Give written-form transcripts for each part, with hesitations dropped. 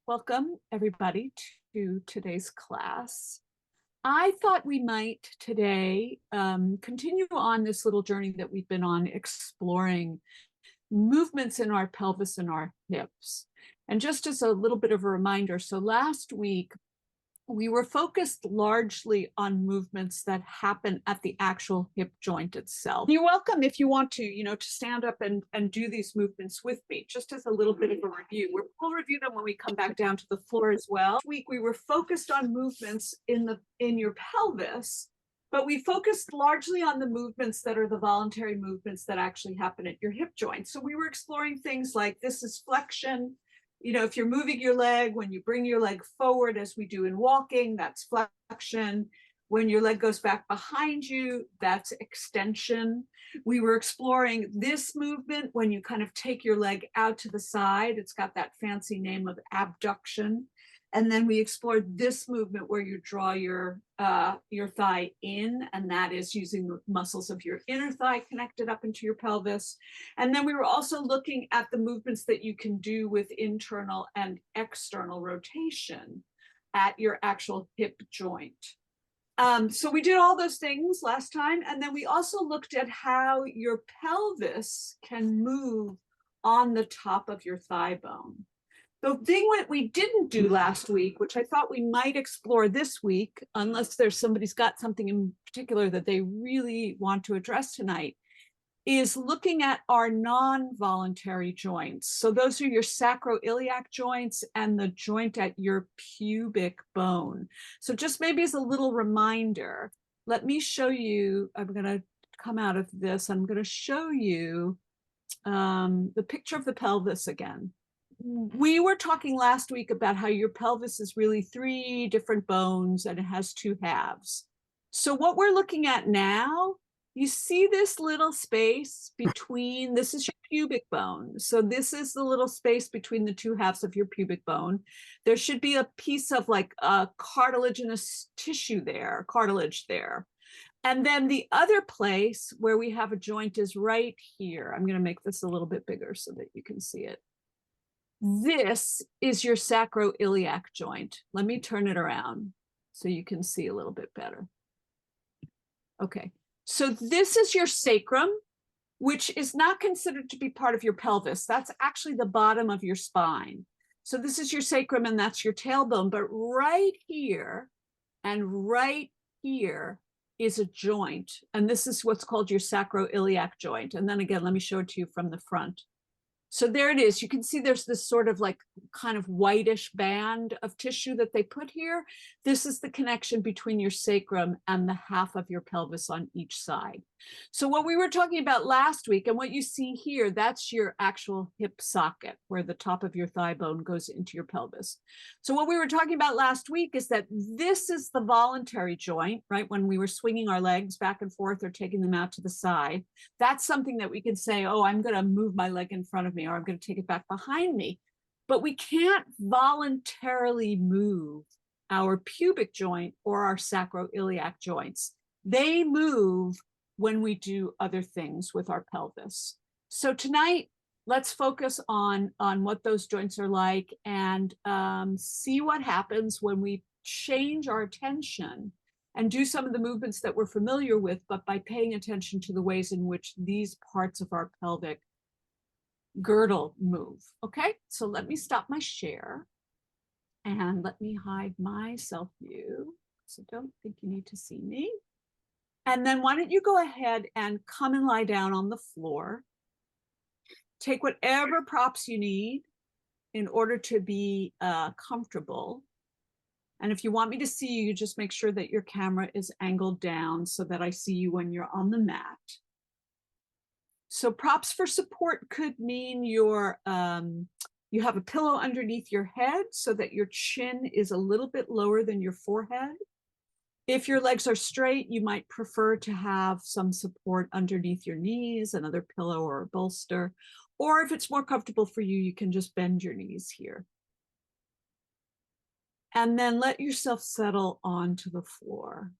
Welcome, everybody, to today's class. I thought we might today continue on this little journey that we've been on, exploring movements in our pelvis and our hips. And just as a little bit of a reminder, so last week, we were focused largely on movements that happen at the actual hip joint itself. You're welcome if you want to stand up and do these movements with me, just as a little bit of a review. We'll review them when we come back down to the floor as well. This week, we were focused on movements in your pelvis, but we focused largely on the movements that are the voluntary movements that actually happen at your hip joint. So we were exploring things like this is flexion. If you're moving your leg, when you bring your leg forward, as we do in walking, that's flexion. When your leg goes back behind you, that's extension. We were exploring this movement when you kind of take your leg out to the side. It's got that fancy name of abduction. And then we explored this movement where you draw your thigh in, and that is using the muscles of your inner thigh connected up into your pelvis. And then we were also looking at the movements that you can do with internal and external rotation at your actual hip joint. So we did all those things last time. And then we also looked at how your pelvis can move on the top of your thigh bone. The thing that we didn't do last week, which I thought we might explore this week, unless somebody's got something in particular that they really want to address tonight, is looking at our non-voluntary joints. So those are your sacroiliac joints and the joint at your pubic bone. So just maybe as a little reminder, let me show you, I'm going to come out of this, I'm going to show you the picture of the pelvis again. We were talking last week about how your pelvis is really 3 different bones and it has 2 halves. So what we're looking at now, you see this little space between, this is your pubic bone. So this is the little space between the 2 halves of your pubic bone. There should be a piece of like a cartilaginous tissue there, cartilage there. And then the other place where we have a joint is right here. I'm going to make this a little bit bigger so that you can see it. This is your sacroiliac joint. Let me turn it around so you can see a little bit better. Okay, so this is your sacrum, which is not considered to be part of your pelvis. That's actually the bottom of your spine. So this is your sacrum and that's your tailbone. But right here and right here is a joint. And this is what's called your sacroiliac joint. And then again, let me show it to you from the front. So there it is. You can see there's this sort of like kind of whitish band of tissue that they put here. This is the connection between your sacrum and the half of your pelvis on each side. So what we were talking about last week and what you see here, that's your actual hip socket where the top of your thigh bone goes into your pelvis. So what we were talking about last week is that this is the voluntary joint, right? When we were swinging our legs back and forth or taking them out to the side, that's something that we can say, oh, I'm going to move my leg in front of me, or I'm going to take it back behind me. But we can't voluntarily move our pubic joint or our sacroiliac joints. They move when we do other things with our pelvis. So tonight, let's focus on what those joints are like and see what happens when we change our attention and do some of the movements that we're familiar with, but by paying attention to the ways in which these parts of our pelvic girdle move. Okay, so let me stop my share and let me hide my self view. So don't think you need to see me. And then why don't you go ahead and come and lie down on the floor. Take whatever props you need in order to be comfortable. And if you want me to see you, you just make sure that your camera is angled down so that I see you when you're on the mat. So props for support could mean you have a pillow underneath your head so that your chin is a little bit lower than your forehead. If your legs are straight, you might prefer to have some support underneath your knees, another pillow or a bolster. Or if it's more comfortable for you, you can just bend your knees here. And then let yourself settle onto the floor.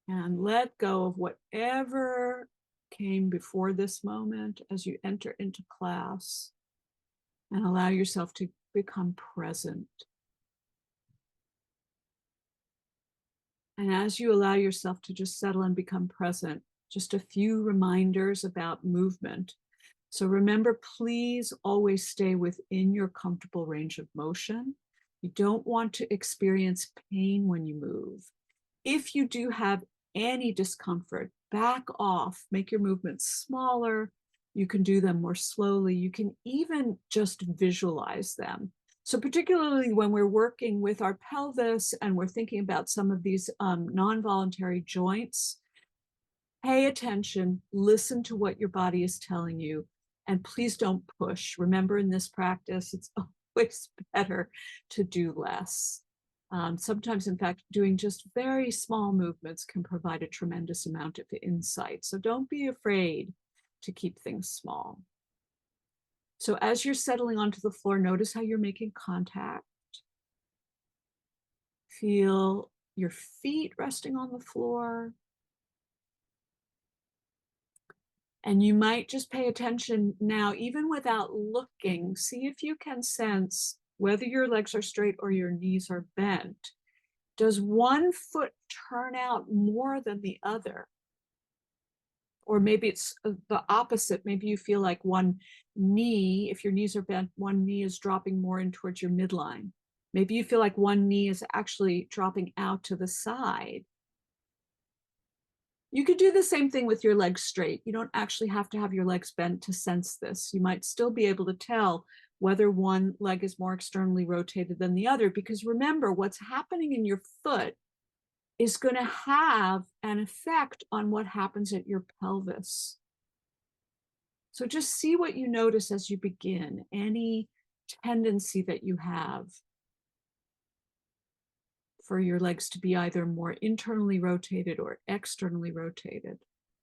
And let go of whatever came before this moment as you enter into class. And allow yourself to become present. And as you allow yourself to just settle and become present, just a few reminders about movement. So remember, please always stay within your comfortable range of motion. You don't want to experience pain when you move. If you do have any discomfort, back off, make your movements smaller. You can do them more slowly. You can even just visualize them. So particularly when we're working with our pelvis and we're thinking about some of these non-voluntary joints, pay attention, listen to what your body is telling you, and please don't push. Remember, in this practice, it's always better to do less. Sometimes, in fact, doing just very small movements can provide a tremendous amount of insight. So don't be afraid to keep things small. So as you're settling onto the floor, notice how you're making contact. Feel your feet resting on the floor. And you might just pay attention now, even without looking, see if you can sense whether your legs are straight or your knees are bent. Does one foot turn out more than the other? Or maybe it's the opposite. Maybe you feel like one knee, if your knees are bent, one knee is dropping more in towards your midline. Maybe you feel like one knee is actually dropping out to the side. You could do the same thing with your legs straight. You don't actually have to have your legs bent to sense this. You might still be able to tell whether one leg is more externally rotated than the other, because remember, what's happening in your foot is going to have an effect on what happens at your pelvis. So just see what you notice as you begin, any tendency that you have for your legs to be either more internally rotated or externally rotated.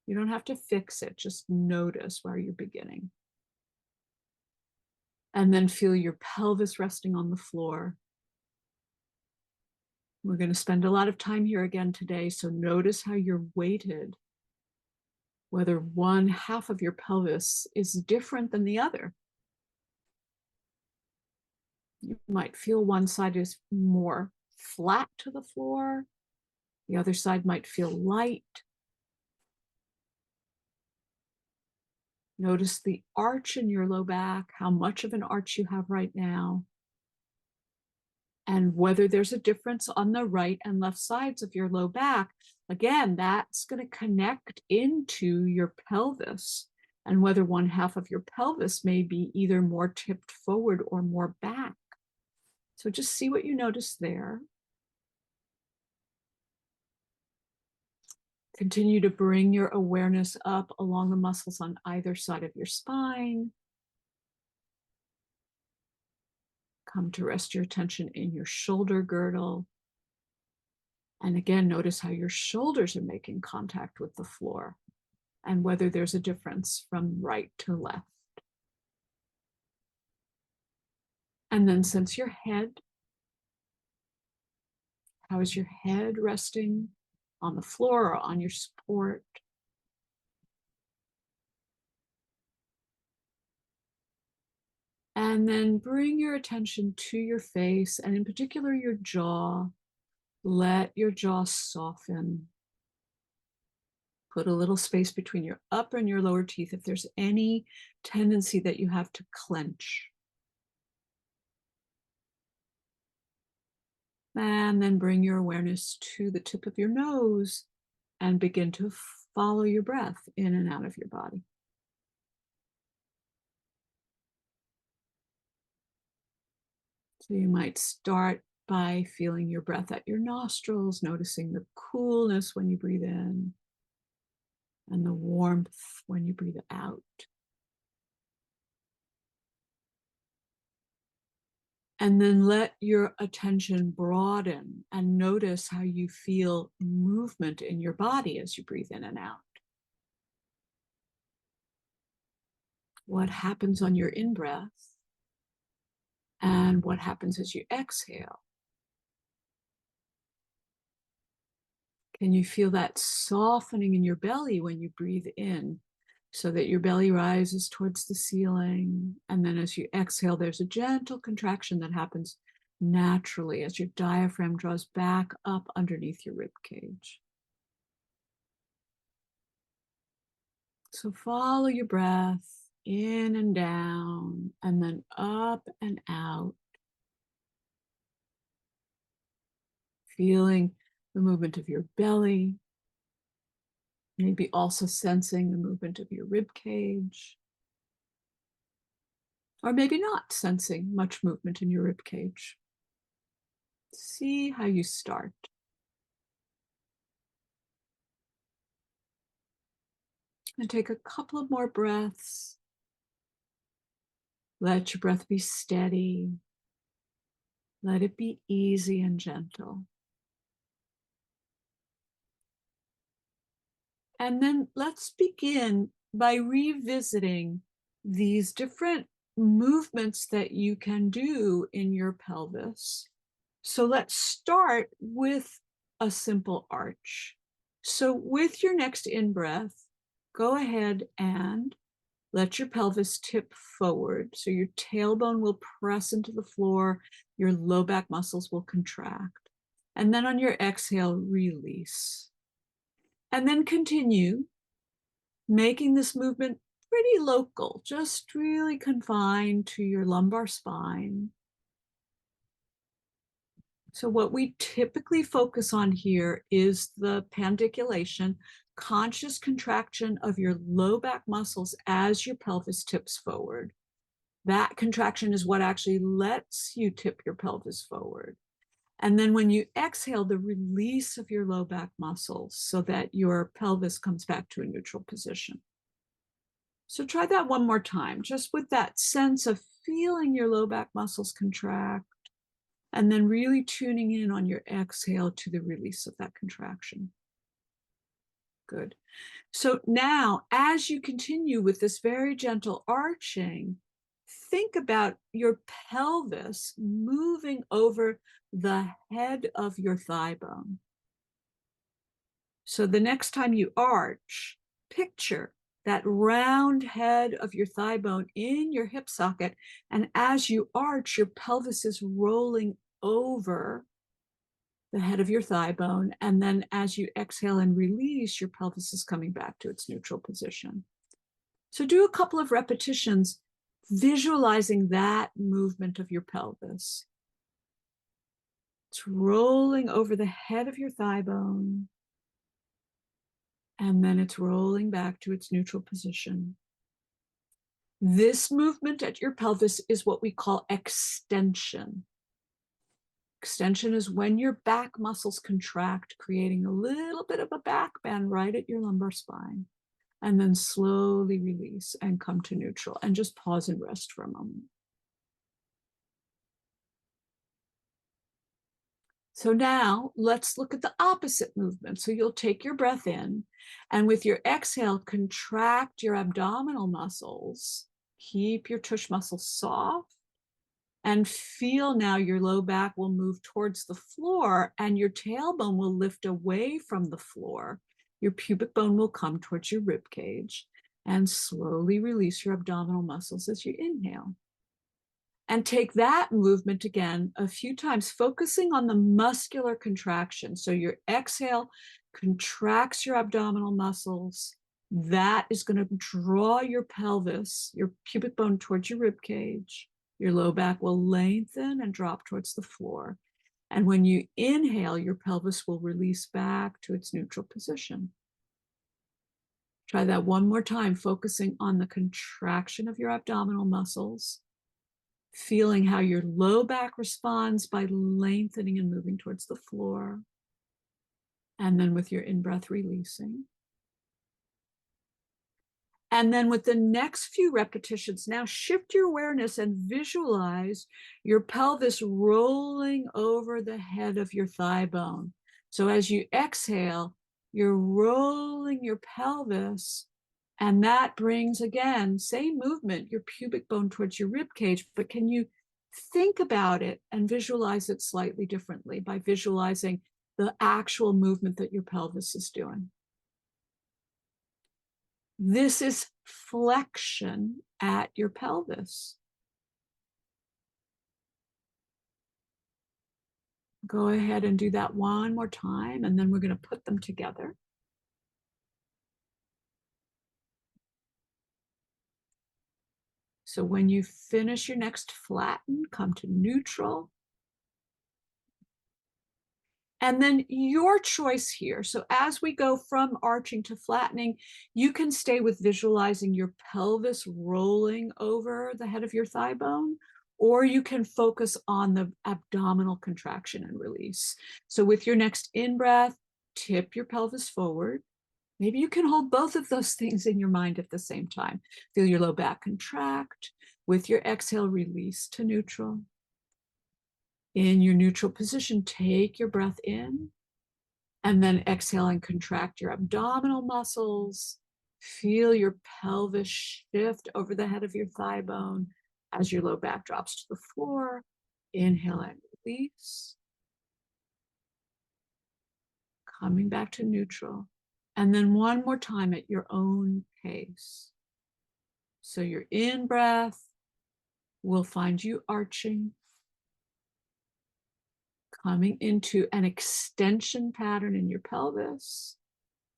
You don't have to fix it, just notice where you're beginning. And then feel your pelvis resting on the floor. We're going to spend a lot of time here again today, so notice how you're weighted, whether one half of your pelvis is different than the other. You might feel one side is more flat to the floor. The other side might feel light. Notice the arch in your low back, how much of an arch you have right now, and whether there's a difference on the right and left sides of your low back. Again, that's going to connect into your pelvis, and whether one half of your pelvis may be either more tipped forward or more back. So just see what you notice there. Continue to bring your awareness up along the muscles on either side of your spine. Come to rest your attention in your shoulder girdle. And again, notice how your shoulders are making contact with the floor and whether there's a difference from right to left. And then sense your head. How is your head resting on the floor or on your support? And then bring your attention to your face, and in particular your jaw. Let your jaw soften. Put a little space between your upper and your lower teeth if there's any tendency that you have to clench. And then bring your awareness to the tip of your nose and begin to follow your breath in and out of your body. So you might start by feeling your breath at your nostrils, noticing the coolness when you breathe in and the warmth when you breathe out. And then let your attention broaden and notice how you feel movement in your body as you breathe in and out. What happens on your in-breath and what happens as you exhale. Can you feel that softening in your belly when you breathe in? so that your belly rises towards the ceiling. And then as you exhale, there's a gentle contraction that happens naturally as your diaphragm draws back up underneath your rib cage. So follow your breath in and down, and then up and out, feeling the movement of your belly, maybe also sensing the movement of your rib cage, or maybe not sensing much movement in your rib cage. See how you start. And take a couple of more breaths. Let your breath be steady. Let it be easy and gentle. And then let's begin by revisiting these different movements that you can do in your pelvis. So let's start with a simple arch. So with your next in-breath, go ahead and let your pelvis tip forward. So your tailbone will press into the floor, your low back muscles will contract. And then on your exhale, release. And then continue making this movement pretty local, just really confined to your lumbar spine. So what we typically focus on here is the pandiculation, conscious contraction of your low back muscles as your pelvis tips forward. That contraction is what actually lets you tip your pelvis forward. And then when you exhale, the release of your low back muscles so that your pelvis comes back to a neutral position. So try that one more time, just with that sense of feeling your low back muscles contract, and then really tuning in on your exhale to the release of that contraction. Good. So now, as you continue with this very gentle arching, think about your pelvis moving over the head of your thigh bone. So the next time you arch, picture that round head of your thigh bone in your hip socket. And as you arch, your pelvis is rolling over the head of your thigh bone. And then as you exhale and release, your pelvis is coming back to its neutral position. So do a couple of repetitions, visualizing that movement of your pelvis. It's rolling over the head of your thigh bone. And then it's rolling back to its neutral position. This movement at your pelvis is what we call extension. Extension is when your back muscles contract, creating a little bit of a back bend right at your lumbar spine, and then slowly release and come to neutral, and just pause and rest for a moment. So now let's look at the opposite movement. So you'll take your breath in, and with your exhale, contract your abdominal muscles. Keep your tush muscles soft, and feel now your low back will move towards the floor and your tailbone will lift away from the floor. Your pubic bone will come towards your rib cage, and slowly release your abdominal muscles as you inhale. And take that movement again a few times, focusing on the muscular contraction. So your exhale contracts your abdominal muscles. That is going to draw your pelvis, your pubic bone towards your rib cage. Your low back will lengthen and drop towards the floor. And when you inhale, your pelvis will release back to its neutral position. Try that one more time, focusing on the contraction of your abdominal muscles, feeling how your low back responds by lengthening and moving towards the floor. And then with your in-breath, releasing. And then with the next few repetitions, now shift your awareness and visualize your pelvis rolling over the head of your thigh bone. So as you exhale, you're rolling your pelvis, and that brings, again, same movement, your pubic bone towards your rib cage, but can you think about it and visualize it slightly differently by visualizing the actual movement that your pelvis is doing? This is flexion at your pelvis. Go ahead and do that one more time, and then we're going to put them together. So when you finish your next flatten, come to neutral. And then your choice here. So as we go from arching to flattening, you can stay with visualizing your pelvis rolling over the head of your thigh bone, or you can focus on the abdominal contraction and release. So with your next in-breath, tip your pelvis forward. Maybe you can hold both of those things in your mind at the same time. Feel your low back contract. With your exhale, release to neutral. In your neutral position, take your breath in, and then exhale and contract your abdominal muscles. Feel your pelvis shift over the head of your thigh bone as your low back drops to the floor. Inhale and release. Coming back to neutral. And then one more time at your own pace. So your in-breath will find you arching, coming into an extension pattern in your pelvis.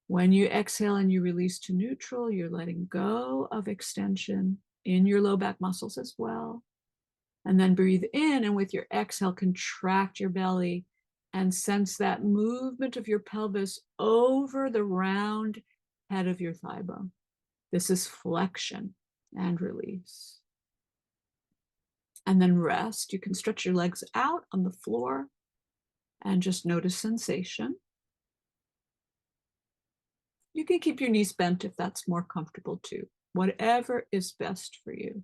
When you exhale and you release to neutral, you're letting go of extension in your low back muscles as well. And then breathe in, and with your exhale, contract your belly and sense that movement of your pelvis over the round head of your thigh bone. This is flexion and release. And then rest. You can stretch your legs out on the floor and just notice sensation. You can keep your knees bent if that's more comfortable too. Whatever is best for you.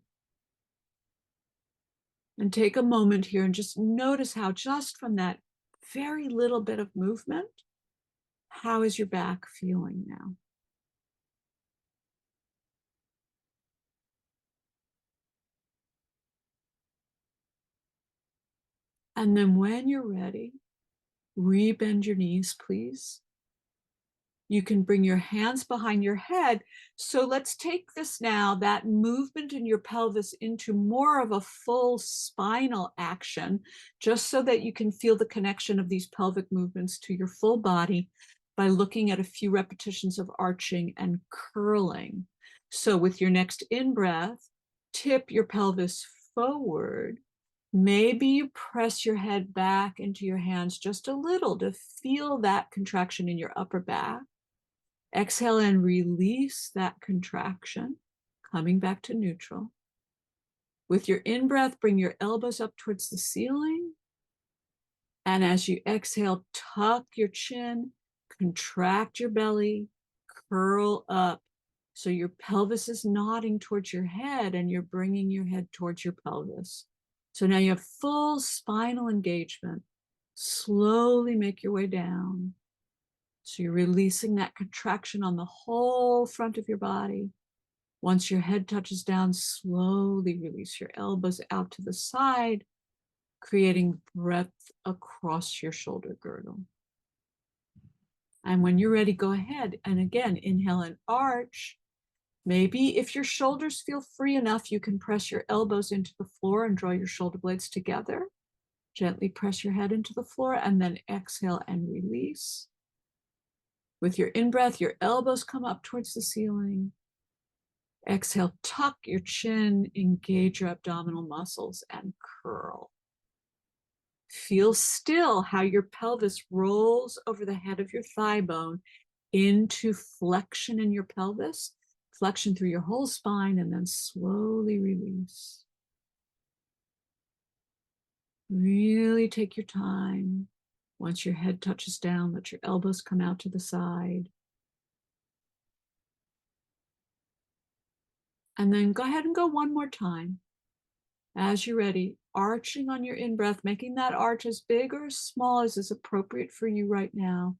And take a moment here and just notice how just from that very little bit of movement, how is your back feeling now? And then when you're ready, rebend your knees, please. You can bring your hands behind your head. So let's take this now, that movement in your pelvis, into more of a full spinal action, just so that you can feel the connection of these pelvic movements to your full body by looking at a few repetitions of arching and curling. So with your next in-breath, tip your pelvis forward. Maybe you press your head back into your hands just a little to feel that contraction in your upper back. Exhale and release that contraction, coming back to neutral. With your in-breath, bring your elbows up towards the ceiling. And as you exhale, tuck your chin, contract your belly, curl up. So your pelvis is nodding towards your head and you're bringing your head towards your pelvis. So now you have full spinal engagement. Slowly make your way down. So you're releasing that contraction on the whole front of your body. Once your head touches down, slowly release your elbows out to the side, creating breadth across your shoulder girdle. And when you're ready, go ahead. And again, inhale and arch. Maybe if your shoulders feel free enough, you can press your elbows into the floor and draw your shoulder blades together. Gently press your head into the floor and then exhale and release. With your in-breath, your elbows come up towards the ceiling. Exhale, tuck your chin, engage your abdominal muscles, and curl. Feel still how your pelvis rolls over the head of your thigh bone into flexion in your pelvis, flexion through your whole spine, and then slowly release. Really take your time. Once your head touches down, let your elbows come out to the side. And then go ahead and go one more time. As you're ready, arching on your in-breath, making that arch as big or as small as is appropriate for you right now.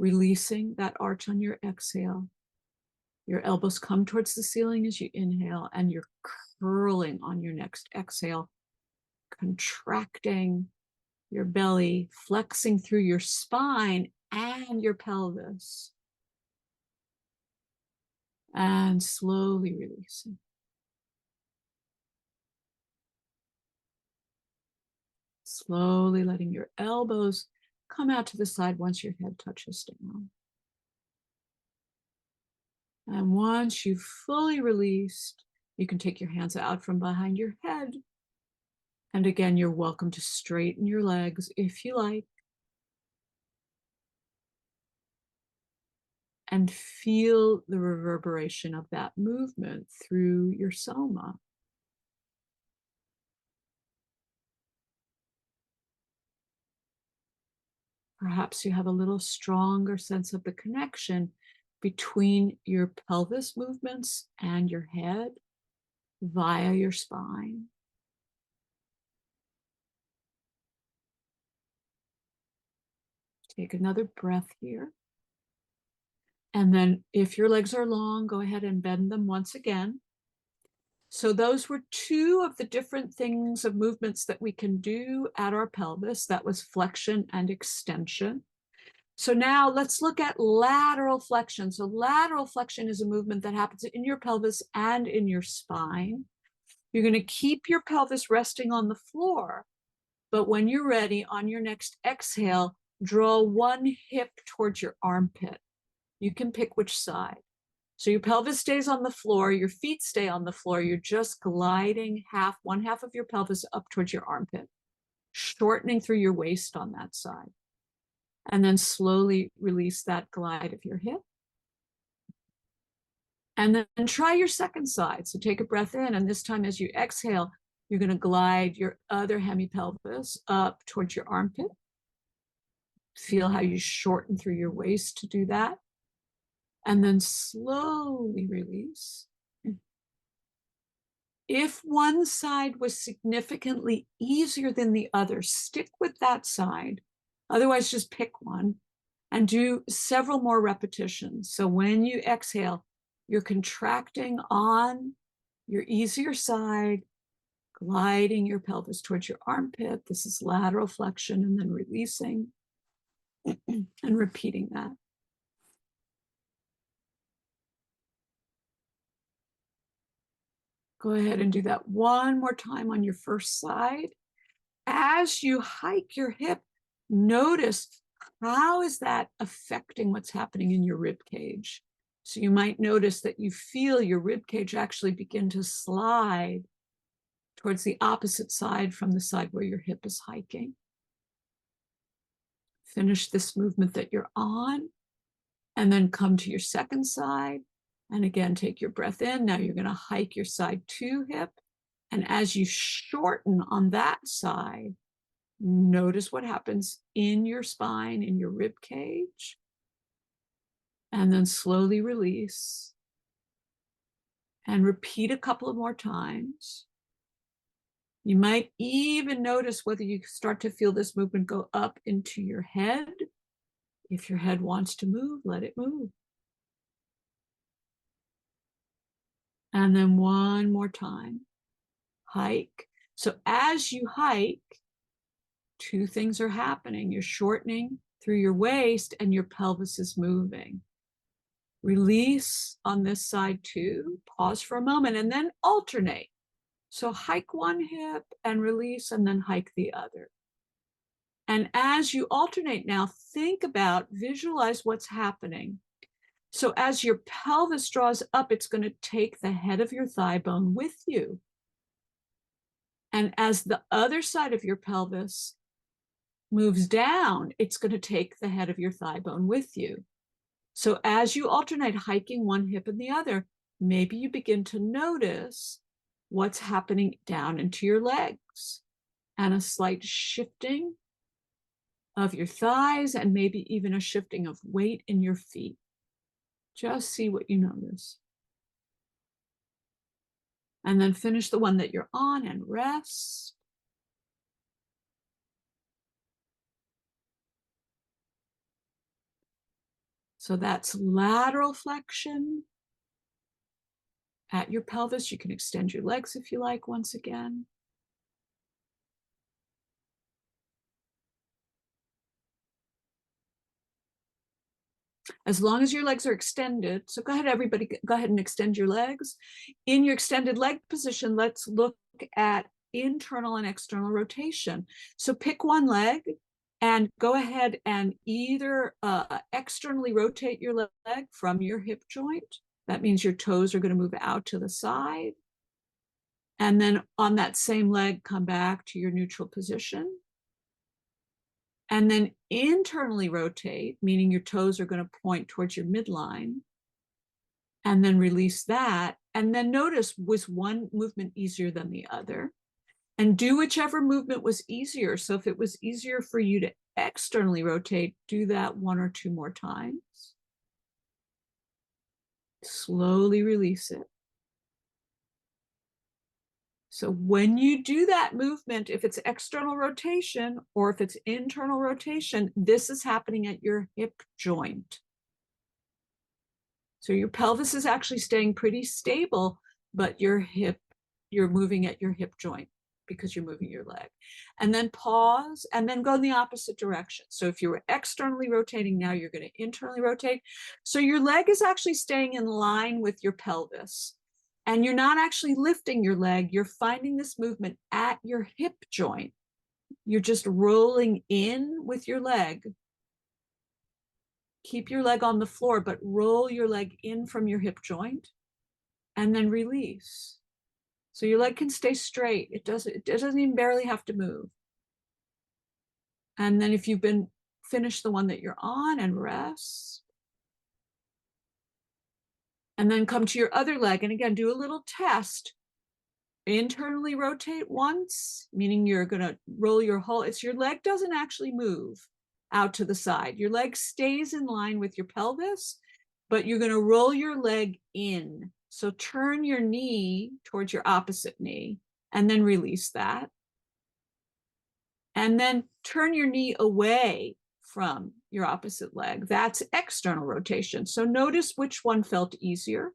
Releasing that arch on your exhale. Your elbows come towards the ceiling as you inhale, and you're curling on your next exhale, contracting your belly, flexing through your spine and your pelvis. And slowly releasing. Slowly letting your elbows come out to the side once your head touches down. And once you've fully released, you can take your hands out from behind your head. And again, you're welcome to straighten your legs if you like. And feel the reverberation of that movement through your soma. Perhaps you have a little stronger sense of the connection between your pelvis movements and your head via your spine. Take another breath here. And then if your legs are long, go ahead and bend them once again. So those were two of the different things of movements that we can do at our pelvis. That was flexion and extension. So now let's look at lateral flexion. So lateral flexion is a movement that happens in your pelvis and in your spine. You're going to keep your pelvis resting on the floor, but when you're ready, on your next exhale, draw one hip towards your armpit. You can pick which side. So your pelvis stays on the floor, your feet stay on the floor. You're just gliding one half of your pelvis up towards your armpit, shortening through your waist on that side. And then slowly release that glide of your hip. And then try your second side. So take a breath in, and this time as you exhale, you're going to glide your other hemipelvis up towards your armpit. Feel how you shorten through your waist to do that. And then slowly release. If one side was significantly easier than the other, stick with that side. Otherwise, just pick one and do several more repetitions. So when you exhale, you're contracting on your easier side, gliding your pelvis towards your armpit. This is lateral flexion, and then releasing and repeating that. Go ahead and do that one more time on your first side. As you hike your hip, notice how is that affecting what's happening in your rib cage. So you might notice that you feel your rib cage actually begin to slide towards the opposite side from the side where your hip is hiking. Finish this movement that you're on, and then come to your second side. And again, take your breath in. Now you're going to hike your side two hip. And as you shorten on that side, notice what happens in your spine, in your rib cage. And then slowly release. And repeat a couple of more times. You might even notice whether you start to feel this movement go up into your head. If your head wants to move, let it move. And then one more time. Hike. So as you hike, two things are happening. You're shortening through your waist and your pelvis is moving. Release on this side too. Pause for a moment and then alternate. So hike one hip and release, and then hike the other. And as you alternate now, think about, visualize what's happening. So as your pelvis draws up, it's going to take the head of your thigh bone with you. And as the other side of your pelvis moves down, it's going to take the head of your thigh bone with you. So as you alternate hiking one hip and the other, maybe you begin to notice what's happening down into your legs, and a slight shifting of your thighs, and maybe even a shifting of weight in your feet. Just see what you notice. And then finish the one that you're on and rest. So that's lateral flexion at your pelvis. You can extend your legs if you like once again. as long as your legs are extended. So go ahead, everybody, go ahead and extend your legs. In your extended leg position, let's look at internal and external rotation. So pick one leg and go ahead and either externally rotate your leg from your hip joint. That means your toes are going to move out to the side. And then on that same leg, come back to your neutral position. And then internally rotate, meaning your toes are going to point towards your midline. And then release that. And then notice, was one movement easier than the other? And do whichever movement was easier. So if it was easier for you to externally rotate, do that one or two more times. Slowly release it. So when you do that movement, if it's external rotation or if it's internal rotation, this is happening at your hip joint. So your pelvis is actually staying pretty stable, but you're moving at your hip joint because you're moving your leg. And then pause and then go in the opposite direction. So if you were externally rotating, now you're going to internally rotate. So your leg is actually staying in line with your pelvis. And you're not actually lifting your leg. You're finding this movement at your hip joint. You're just rolling in with your leg. Keep your leg on the floor, but roll your leg in from your hip joint and then release. So your leg can stay straight. It doesn't even barely have to move. And then if you've finish the one that you're on and rest. And then come to your other leg. And again, do a little test. Internally rotate once, meaning you're going to roll your whole, your leg doesn't actually move out to the side. Your leg stays in line with your pelvis, but you're going to roll your leg in. So turn your knee towards your opposite knee and then release that. And then turn your knee away from your opposite leg. That's external rotation. So notice which one felt easier.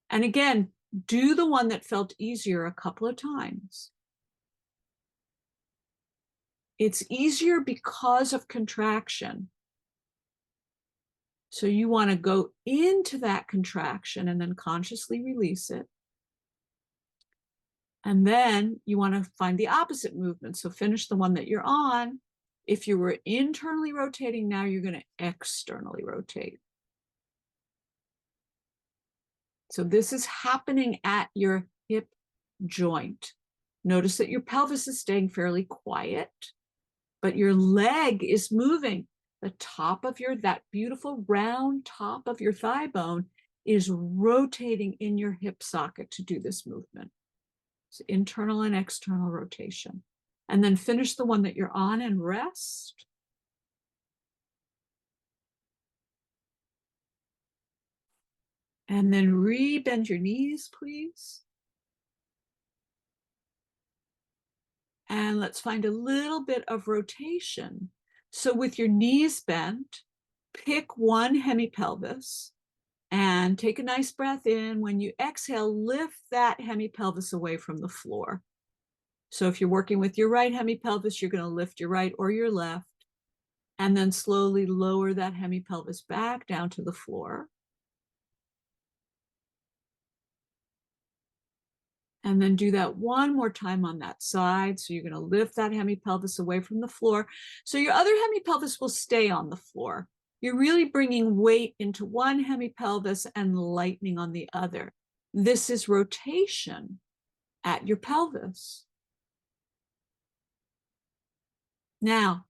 And again, do the one that felt easier a couple of times. It's easier because of contraction. So you want to go into that contraction and then consciously release it. And then you want to find the opposite movement. So finish the one that you're on. If you were internally rotating, now you're going to externally rotate. So this is happening at your hip joint. Notice that your pelvis is staying fairly quiet, but your leg is moving. The top of that beautiful round top of your thigh bone is rotating in your hip socket to do this movement. So internal and external rotation. And then finish the one that you're on and rest. And then re-bend your knees, please. And let's find a little bit of rotation. So with your knees bent, pick one hemipelvis and take a nice breath in. When you exhale, lift that hemipelvis away from the floor. So if you're working with your right hemipelvis, you're going to lift your right or your left, and then slowly lower that hemipelvis back down to the floor. And then do that one more time on that side. So you're going to lift that hemipelvis away from the floor. So your other hemipelvis will stay on the floor. You're really bringing weight into one hemipelvis and lightening on the other. This is rotation at your pelvis. Now,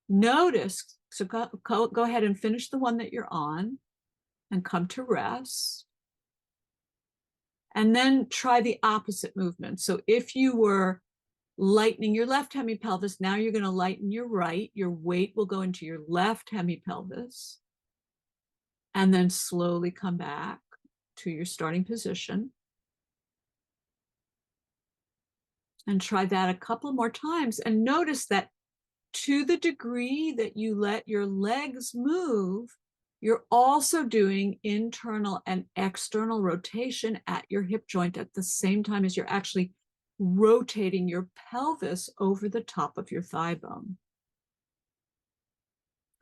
notice, so go ahead and finish the one that you're on and come to rest. And then try the opposite movement. So if you were lightening your left hemipelvis, now you're going to lighten your right. Your weight will go into your left hemipelvis. And then slowly come back to your starting position. And try that a couple more times. And notice that to the degree that you let your legs move, you're also doing internal and external rotation at your hip joint at the same time as you're actually rotating your pelvis over the top of your thigh bone.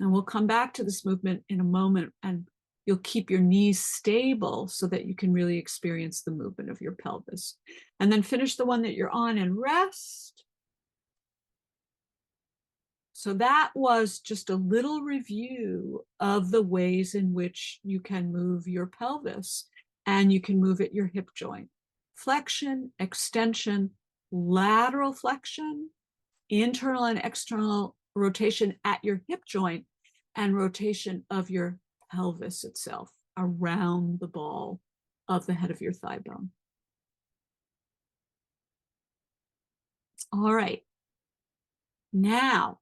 And we'll come back to this movement in a moment, and you'll keep your knees stable so that you can really experience the movement of your pelvis. And then finish the one that you're on and rest. So that was just a little review of the ways in which you can move your pelvis, and you can move at your hip joint. Flexion, extension, lateral flexion, internal and external rotation at your hip joint, and rotation of your pelvis itself around the ball of the head of your thigh bone. All right. Now,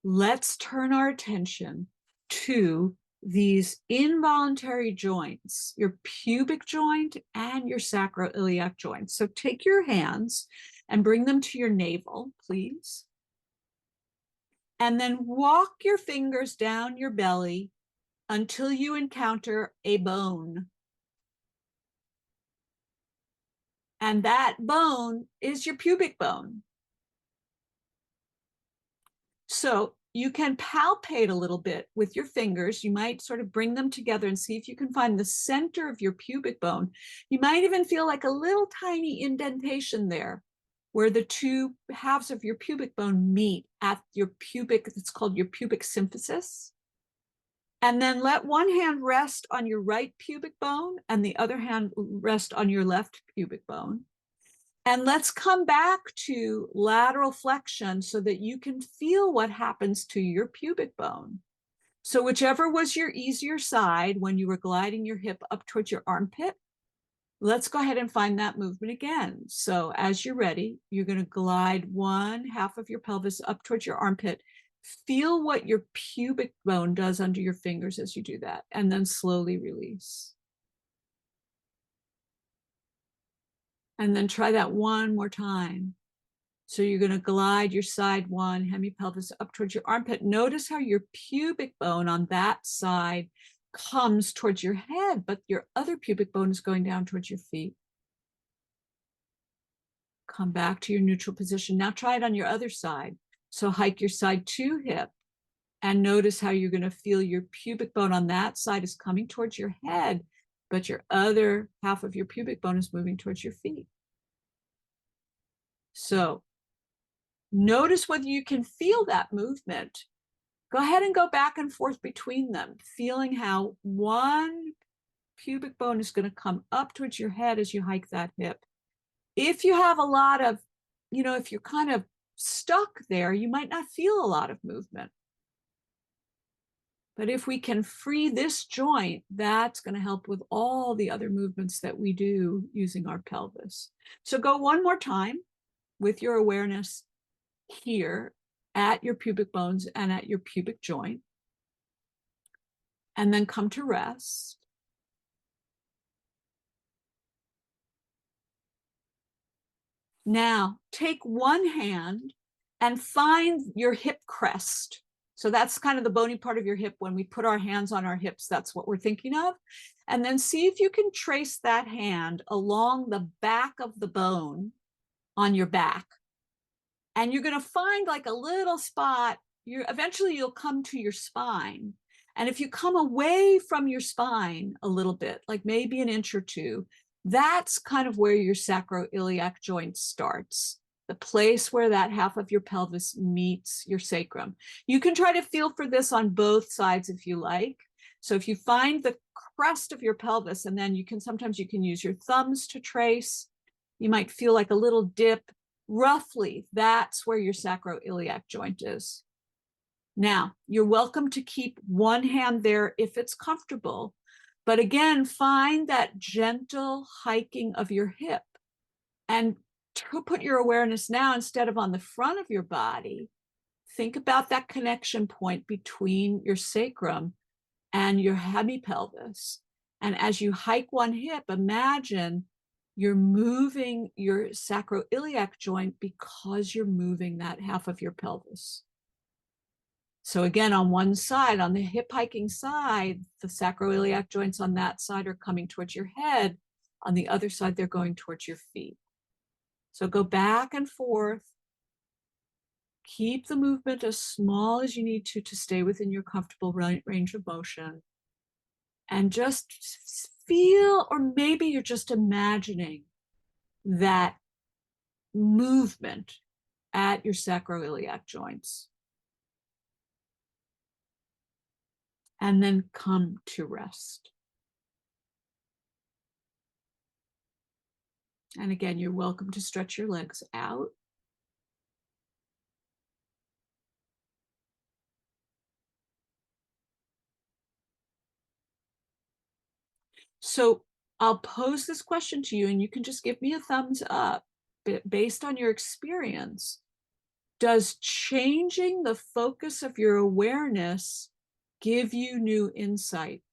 let's turn our attention to these involuntary joints, your pubic joint and your sacroiliac joint. So take your hands and bring them to your navel, please. And then walk your fingers down your belly until you encounter a bone. And that bone is your pubic bone. So you can palpate a little bit with your fingers. You might sort of bring them together and see if you can find the center of your pubic bone. You might even feel like a little tiny indentation there where the two halves of your pubic bone meet at your pubic, it's called your pubic symphysis. And then let one hand rest on your right pubic bone and the other hand rest on your left pubic bone. And let's come back to lateral flexion so that you can feel what happens to your pubic bone. So whichever was your easier side when you were gliding your hip up towards your armpit, let's go ahead and find that movement again. So as you're ready, you're going to glide one half of your pelvis up towards your armpit. Feel what your pubic bone does under your fingers as you do that, and then slowly release. And then try that one more time. So you're going to glide your side one hemipelvis up towards your armpit. Notice how your pubic bone on that side comes towards your head, but your other pubic bone is going down towards your feet. Come back to your neutral position. Now try it on your other side. So hike your side two hip and notice how you're going to feel your pubic bone on that side is coming towards your head, but your other half of your pubic bone is moving towards your feet. So notice whether you can feel that movement. Go ahead and go back and forth between them, feeling how one pubic bone is going to come up towards your head as you hike that hip. If you have a lot of, if you're kind of stuck there, you might not feel a lot of movement. But if we can free this joint, that's going to help with all the other movements that we do using our pelvis. So go one more time with your awareness here at your pubic bones and at your pubic joint. And then come to rest. Now, take one hand and find your hip crest. So that's kind of the bony part of your hip. When we put our hands on our hips, that's what we're thinking of. And then see if you can trace that hand along the back of the bone on your back. And you're going to find like a little spot. Eventually you'll come to your spine. And if you come away from your spine a little bit, like maybe an inch or two, that's kind of where your sacroiliac joint starts, the place where that half of your pelvis meets your sacrum. You can try to feel for this on both sides if you like. So if you find the crest of your pelvis, and then sometimes you can use your thumbs to trace, you might feel like a little dip. Roughly, that's where your sacroiliac joint is. Now, you're welcome to keep one hand there if it's comfortable. But again, find that gentle hiking of your hip and put your awareness now, instead of on the front of your body, think about that connection point between your sacrum and your hemipelvis. And as you hike one hip, imagine you're moving your sacroiliac joint because you're moving that half of your pelvis. So again, on one side, on the hip hiking side, the sacroiliac joints on that side are coming towards your head. On the other side, they're going towards your feet. So go back and forth. Keep the movement as small as you need to stay within your comfortable range of motion. And just feel, or maybe you're just imagining that movement at your sacroiliac joints. And then come to rest. And again, you're welcome to stretch your legs out. So I'll pose this question to you, and you can just give me a thumbs up based on your experience. Does changing the focus of your awareness give you new insight?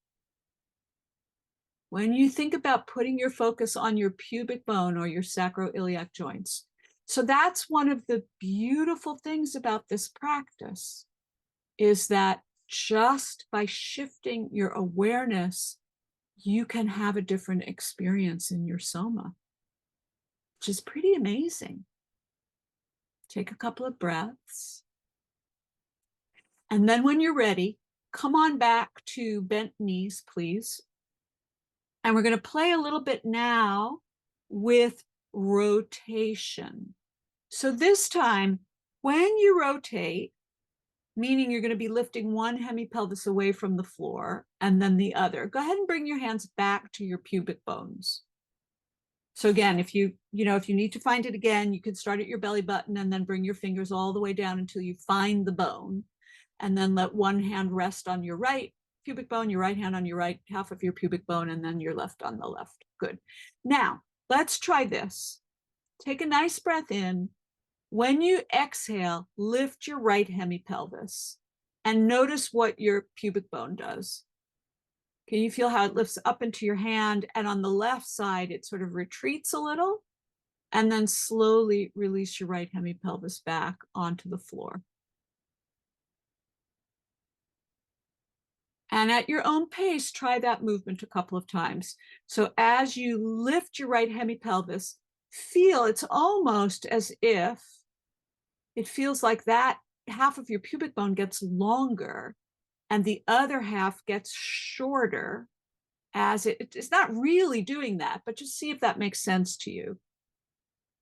When you think about putting your focus on your pubic bone or your sacroiliac joints. So that's one of the beautiful things about this practice, is that just by shifting your awareness, you can have a different experience in your soma, which is pretty amazing. Take a couple of breaths. And then when you're ready, come on back to bent knees, please. And we're going to play a little bit now with rotation. So this time, when you rotate, meaning you're going to be lifting one hemipelvis away from the floor and then the other, go ahead and bring your hands back to your pubic bones. So again, if you need to find it again, you can start at your belly button and then bring your fingers all the way down until you find the bone, and then let one hand rest on your right pubic bone, your right hand on your right half of your pubic bone, and then your left on the left. Good. Now, let's try this. Take a nice breath in. When you exhale, lift your right hemipelvis and notice what your pubic bone does. Can you feel how it lifts up into your hand? And on the left side, it sort of retreats a little, and then slowly release your right hemipelvis back onto the floor. And at your own pace, try that movement a couple of times. So as you lift your right hemipelvis, feel it's almost as if it feels like that half of your pubic bone gets longer and the other half gets shorter, as it's not really doing that, but just see if that makes sense to you.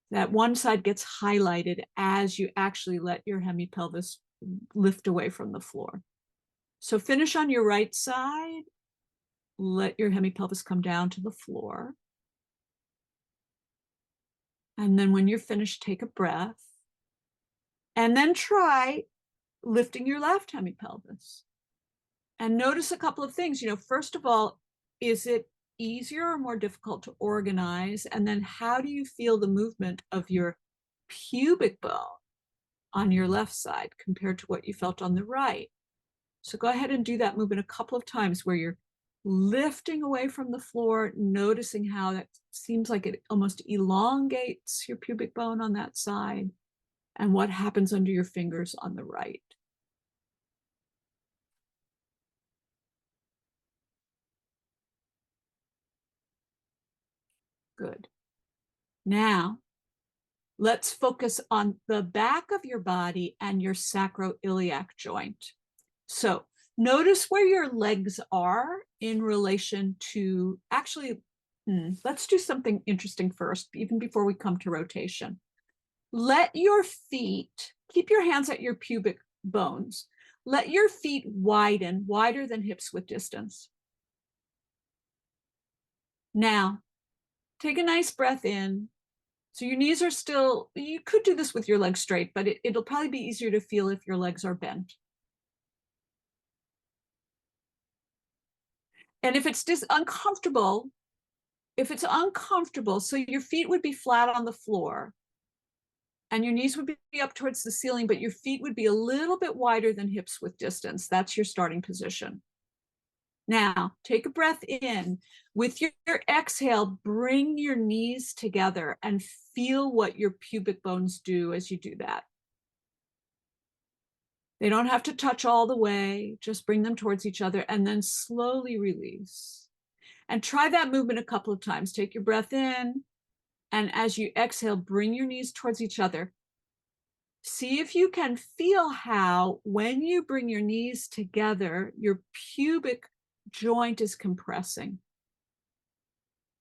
That one side gets highlighted as you actually let your hemipelvis lift away from the floor. So finish on your right side. Let your hemipelvis come down to the floor. And then when you're finished, take a breath. And then try lifting your left hemipelvis. And notice a couple of things. First of all, is it easier or more difficult to organize? And then how do you feel the movement of your pubic bone on your left side compared to what you felt on the right? So go ahead and do that movement a couple of times where you're lifting away from the floor, noticing how that seems like it almost elongates your pubic bone on that side, and what happens under your fingers on the right. Good. Now, let's focus on the back of your body and your sacroiliac joint. So notice where your legs are in relation to, actually, let's do something interesting first, even before we come to rotation. Let your feet, keep your hands at your pubic bones. Let your feet widen, wider than hips width distance. Now, take a nice breath in. So your knees are still, you could do this with your legs straight, but it'll probably be easier to feel if your legs are bent. And if it's uncomfortable, so your feet would be flat on the floor and your knees would be up towards the ceiling, but your feet would be a little bit wider than hips width distance. That's your starting position. Now, take a breath in. With your exhale, bring your knees together and feel what your pubic bones do as you do that. They don't have to touch all the way, just bring them towards each other and then slowly release. And try that movement a couple of times. Take your breath in, and as you exhale, bring your knees towards each other. See if you can feel how, when you bring your knees together, your pubic joint is compressing.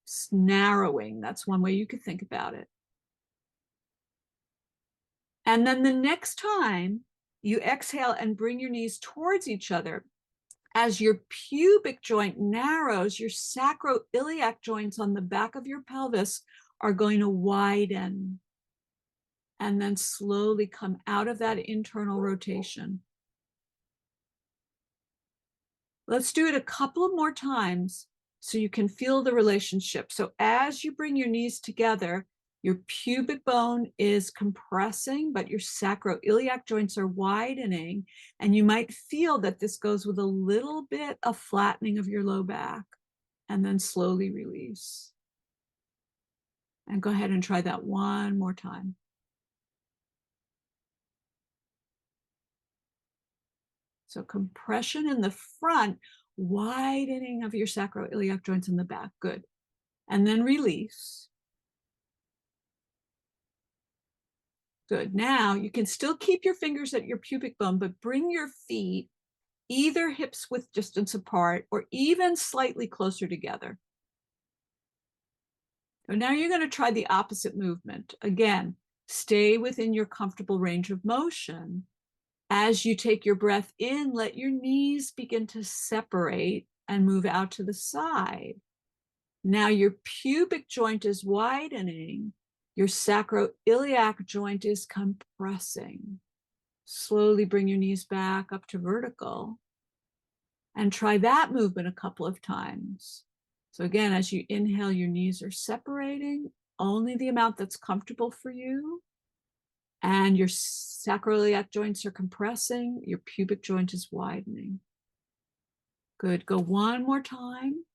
It's narrowing. That's one way you could think about it. And then the next time you exhale and bring your knees towards each other, as your pubic joint narrows, your sacroiliac joints on the back of your pelvis are going to widen and then slowly come out of that internal rotation. Let's do it a couple of more times so you can feel the relationship. So as you bring your knees together, your pubic bone is compressing, but your sacroiliac joints are widening. And you might feel that this goes with a little bit of flattening of your low back, and then slowly release. And go ahead and try that one more time. So compression in the front, widening of your sacroiliac joints in the back. Good. And then release. Good. Now you can still keep your fingers at your pubic bone, but bring your feet either hips width distance apart or even slightly closer together. So now you're going to try the opposite movement. Again, stay within your comfortable range of motion. As you take your breath in, let your knees begin to separate and move out to the side. Now your pubic joint is widening. Your sacroiliac joint is compressing. Slowly bring your knees back up to vertical and try that movement a couple of times. So again, as you inhale, your knees are separating only the amount that's comfortable for you. And your sacroiliac joints are compressing. Your pubic joint is widening. Good. Go one more time.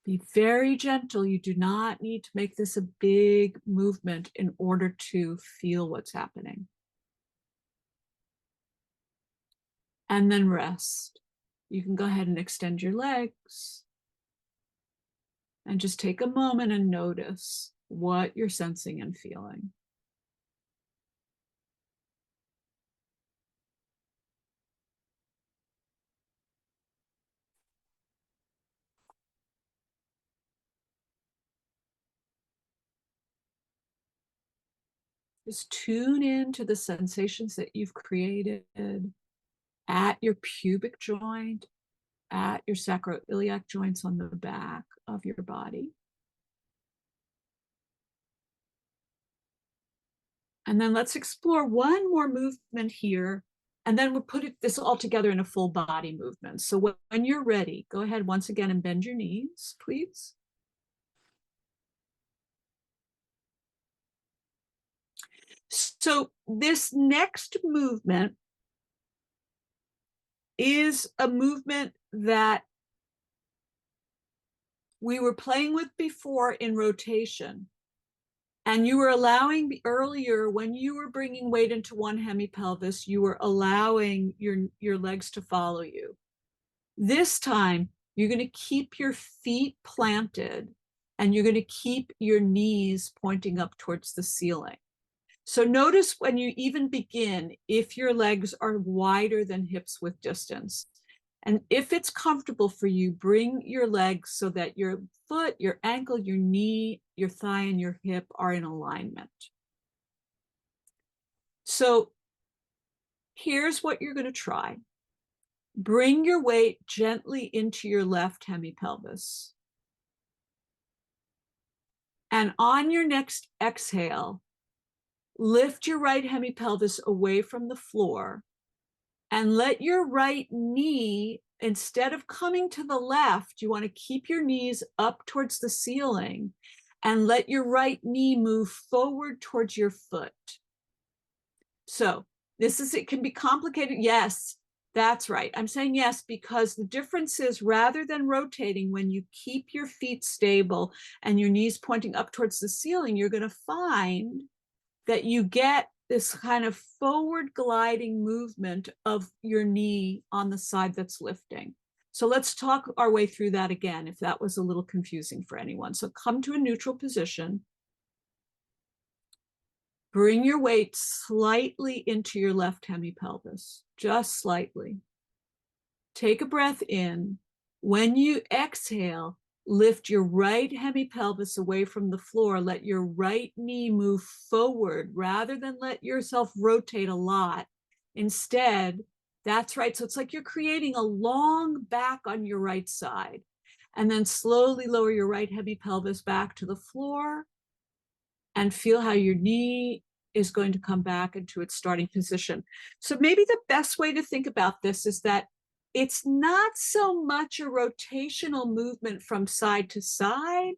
Be very gentle. You do not need to make this a big movement in order to feel what's happening. And then rest. You can go ahead and extend your legs. And just take a moment and notice what you're sensing and feeling. Just tune in to the sensations that you've created at your pubic joint, at your sacroiliac joints on the back of your body. And then let's explore one more movement here, and then we'll put this all together in a full body movement. So when you're ready, go ahead once again and bend your knees, please. So this next movement is a movement that we were playing with before in rotation. And you were allowing earlier, when you were bringing weight into one hemipelvis, you were allowing your legs to follow you. This time, you're going to keep your feet planted and you're going to keep your knees pointing up towards the ceiling. So notice when you even begin, if your legs are wider than hips width distance. And if it's comfortable for you, bring your legs so that your foot, your ankle, your knee, your thigh, and your hip are in alignment. So here's what you're going to try. Bring your weight gently into your left hemipelvis. And on your next exhale, lift your right hemipelvis away from the floor and let your right knee, instead of coming to the left, you want to keep your knees up towards the ceiling and let your right knee move forward towards your foot. So it can be complicated. Yes, that's right. I'm saying yes, because the difference is, rather than rotating, when you keep your feet stable and your knees pointing up towards the ceiling, you're going to find that you get this kind of forward gliding movement of your knee on the side that's lifting. So let's talk our way through that again, if that was a little confusing for anyone. So come to a neutral position. Bring your weight slightly into your left hemipelvis, just slightly. Take a breath in. When you exhale, lift your right hemipelvis away from the floor. Let your right knee move forward rather than let yourself rotate a lot. Instead, that's right. So it's like you're creating a long back on your right side. And then slowly lower your right hemipelvis back to the floor and feel how your knee is going to come back into its starting position. So maybe the best way to think about this is that it's not so much a rotational movement from side to side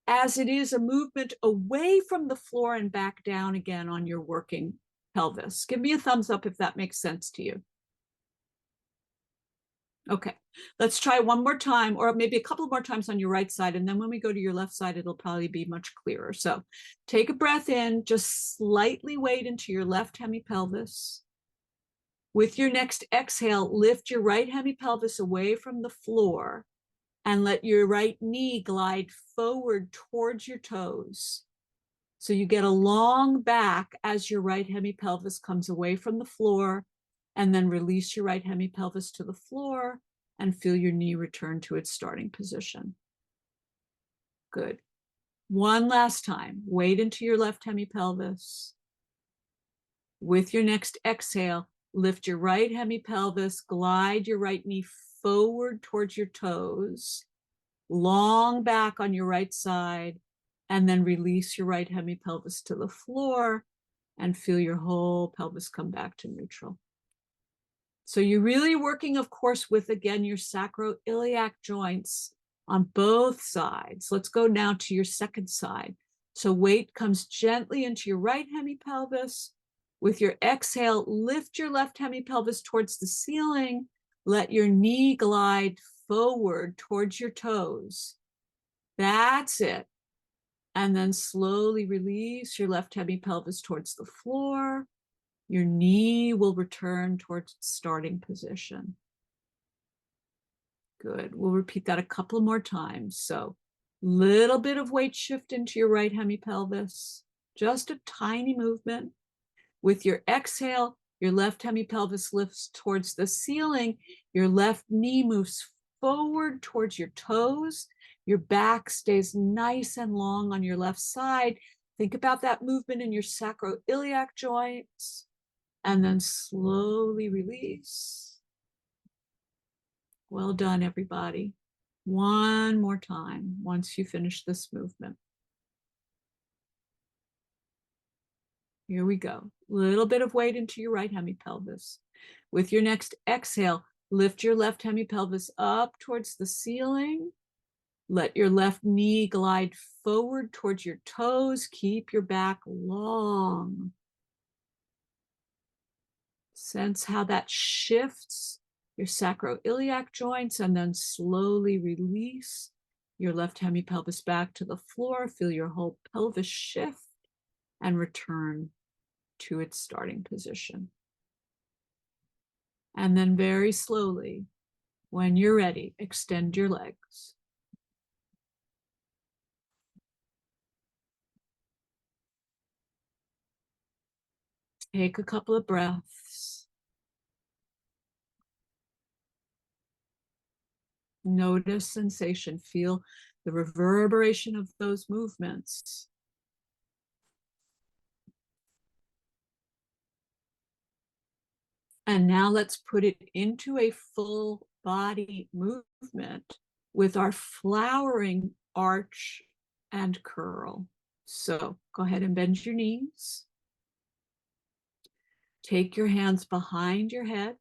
as it is a movement away from the floor and back down again on your working pelvis. Give me a thumbs up if that makes sense to you. Okay, let's try one more time, or maybe a couple more times on your right side. And then when we go to your left side, it'll probably be much clearer. So take a breath in, just slightly weight into your left hemipelvis. With your next exhale, lift your right hemipelvis away from the floor and let your right knee glide forward towards your toes. So you get a long back as your right hemipelvis comes away from the floor, and then release your right hemipelvis to the floor and feel your knee return to its starting position. Good. One last time, weight into your left hemipelvis. With your next exhale, lift your right hemipelvis, glide your right knee forward towards your toes, long back on your right side, and then release your right hemipelvis to the floor and feel your whole pelvis come back to neutral. So you're really working, of course, with, again, your sacroiliac joints on both sides. Let's go now to your second side. So weight comes gently into your right hemipelvis. With your exhale, lift your left hemipelvis towards the ceiling. Let your knee glide forward towards your toes. That's it. And then slowly release your left hemipelvis towards the floor. Your knee will return towards its starting position. Good. We'll repeat that a couple more times. So little bit of weight shift into your right hemipelvis, just a tiny movement. With your exhale, your left hemipelvis lifts towards the ceiling. Your left knee moves forward towards your toes. Your back stays nice and long on your left side. Think about that movement in your sacroiliac joints. And then slowly release. Well done, everybody. One more time once you finish this movement. Here we go. Little bit of weight into your right hemipelvis. With your next exhale, lift your left hemipelvis up towards the ceiling. Let your left knee glide forward towards your toes. Keep your back long. Sense how that shifts your sacroiliac joints, and then slowly release your left hemipelvis back to the floor. Feel your whole pelvis shift and return to its starting position. And then very slowly, when you're ready, extend your legs. Take a couple of breaths. Notice sensation, feel the reverberation of those movements. And now let's put it into a full body movement with our flowering arch and curl. So go ahead and bend your knees. Take your hands behind your head.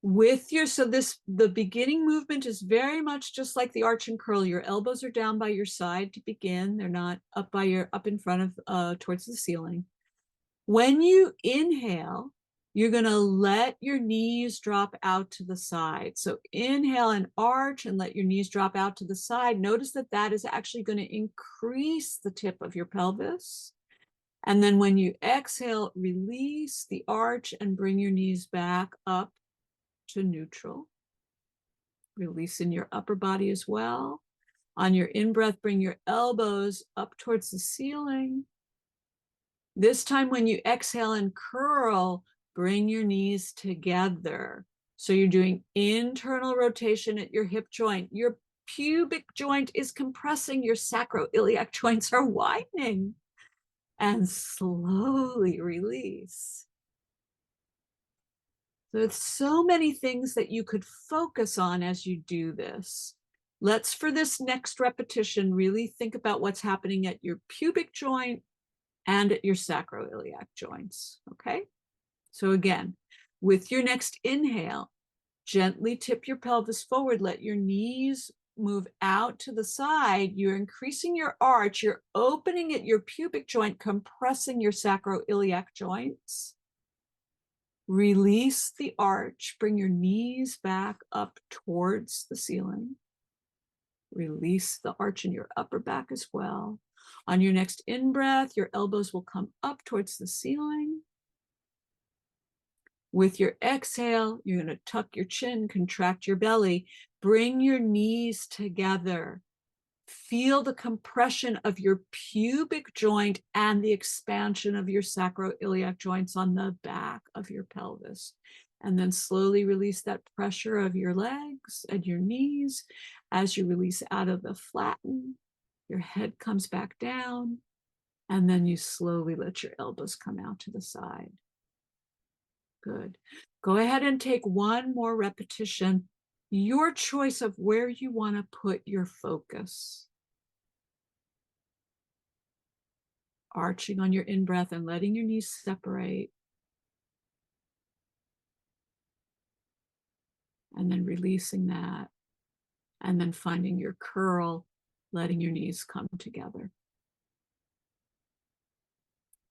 The beginning movement is very much just like the arch and curl. Your elbows are down by your side to begin. They're not up in front of towards the ceiling. When you inhale, you're going to let your knees drop out to the side. So inhale and arch and let your knees drop out to the side. Notice that that is actually going to increase the tip of your pelvis. And then when you exhale, release the arch and bring your knees back up to neutral. Releasing your upper body as well. On your in-breath, bring your elbows up towards the ceiling. This time when you exhale and curl, bring your knees together. So you're doing internal rotation at your hip joint. Your pubic joint is compressing. Your sacroiliac joints are widening. And slowly release. So it's so many things that you could focus on as you do this. Let's, for this next repetition, really think about what's happening at your pubic joint and at your sacroiliac joints, okay? So again, with your next inhale, gently tip your pelvis forward, let your knees move out to the side. You're increasing your arch, you're opening at your pubic joint, compressing your sacroiliac joints. Release the arch, bring your knees back up towards the ceiling. Release the arch in your upper back as well. On your next in-breath, your elbows will come up towards the ceiling. With your exhale, you're going to tuck your chin, contract your belly, bring your knees together. Feel the compression of your pubic joint and the expansion of your sacroiliac joints on the back of your pelvis. And then slowly release that pressure of your legs and your knees. As you release out of the flatten, your head comes back down, and then you slowly let your elbows come out to the side. Good. Go ahead and take one more repetition. Your choice of where you want to put your focus. Arching on your in-breath and letting your knees separate. And then releasing that. And then finding your curl, letting your knees come together.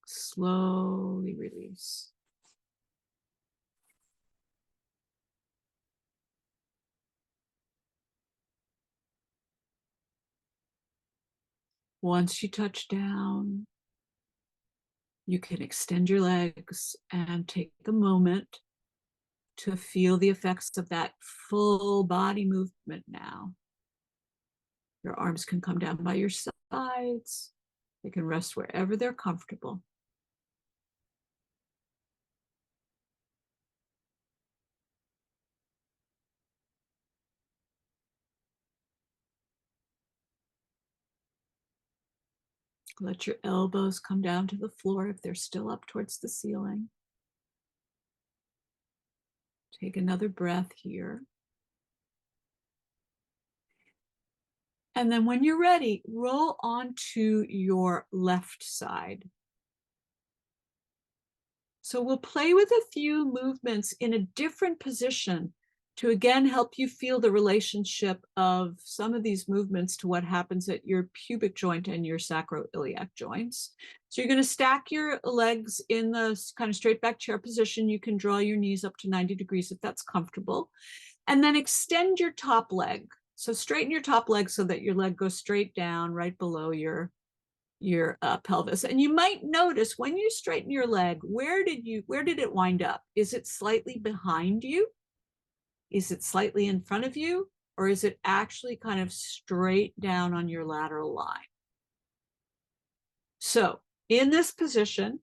Slowly release. Once you touch down, you can extend your legs and take a moment to feel the effects of that full body movement now. Your arms can come down by your sides. They can rest wherever they're comfortable. Let your elbows come down to the floor if they're still up towards the ceiling. Take another breath here. And then when you're ready, roll onto your left side. So we'll play with a few movements in a different position to again help you feel the relationship of some of these movements to what happens at your pubic joint and your sacroiliac joints. So you're going to stack your legs in the kind of straight back chair position. You can draw your knees up to 90 degrees if that's comfortable. And then extend your top leg. So straighten your top leg so that your leg goes straight down right below your pelvis. And you might notice when you straighten your leg, where did it wind up? Is it slightly behind you? Is it slightly in front of you? Or is it actually kind of straight down on your lateral line? So in this position,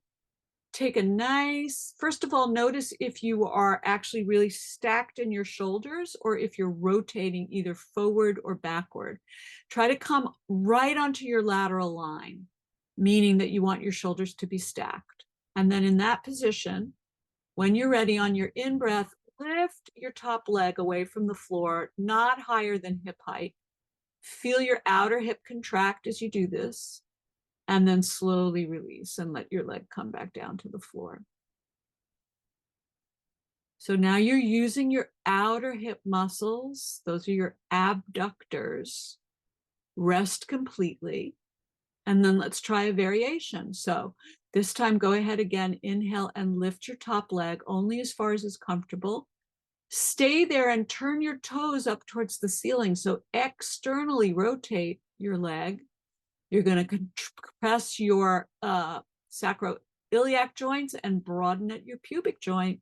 take a nice, first of all, notice if you are actually really stacked in your shoulders or if you're rotating either forward or backward. Try to come right onto your lateral line, meaning that you want your shoulders to be stacked. And then in that position, when you're ready on your in-breath, lift your top leg away from the floor, not higher than hip height. Feel your outer hip contract as you do this. And then slowly release and let your leg come back down to the floor. So now you're using your outer hip muscles. Those are your abductors. Rest completely. And then let's try a variation. So this time, go ahead again, inhale and lift your top leg only as far as is comfortable. Stay there and turn your toes up towards the ceiling. So externally rotate your leg. You're going to compress your sacroiliac joints and broaden at your pubic joint.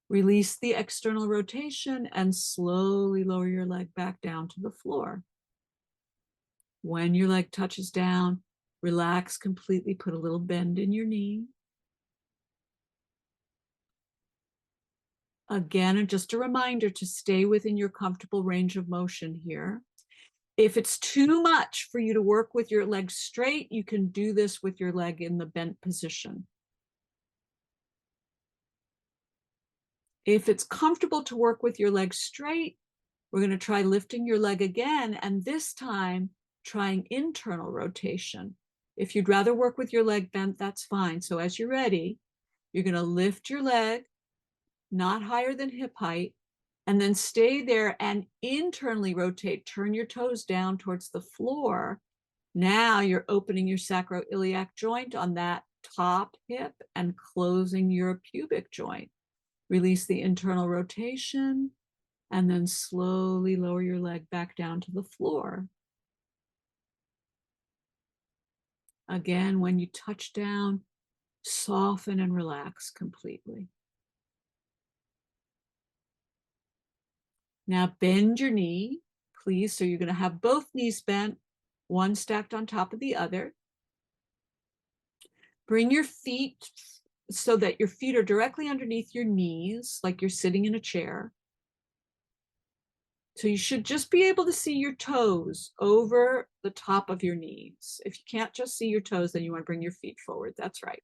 Release the external rotation and slowly lower your leg back down to the floor. When your leg touches down, relax completely, put a little bend in your knee. Again, and just a reminder to stay within your comfortable range of motion here. If it's too much for you to work with your leg straight, you can do this with your leg in the bent position. If it's comfortable to work with your leg straight, we're going to try lifting your leg again, and this time trying internal rotation. If you'd rather work with your leg bent, that's fine. So as you're ready, you're going to lift your leg, not higher than hip height, and then stay there and internally rotate. Turn your toes down towards the floor. Now you're opening your sacroiliac joint on that top hip and closing your pubic joint. Release the internal rotation and then slowly lower your leg back down to the floor. Again, when you touch down, soften and relax completely. Now bend your knee, please. So you're going to have both knees bent, one stacked on top of the other. Bring your feet so that your feet are directly underneath your knees, like you're sitting in a chair. So you should just be able to see your toes over the top of your knees. If you can't just see your toes, then you want to bring your feet forward. That's right.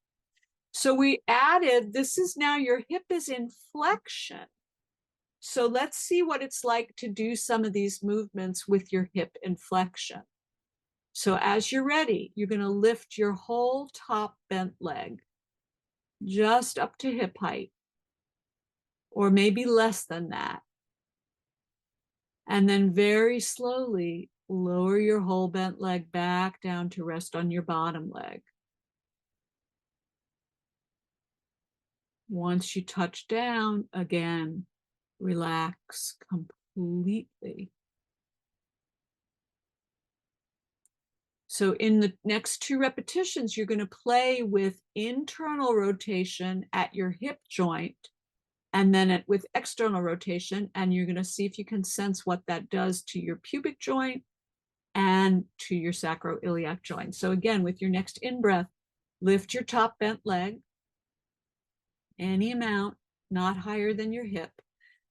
So we added, this is now your hip is in flexion. So let's see what it's like to do some of these movements with your hip in flexion. So as you're ready, you're going to lift your whole top bent leg just up to hip height, or maybe less than that. And then very slowly lower your whole bent leg back down to rest on your bottom leg. Once you touch down, again, relax completely. So in the next 2 repetitions, you're going to play with internal rotation at your hip joint, and then with external rotation, and you're going to see if you can sense what that does to your pubic joint and to your sacroiliac joint. So again, with your next in-breath, lift your top bent leg, any amount, not higher than your hip.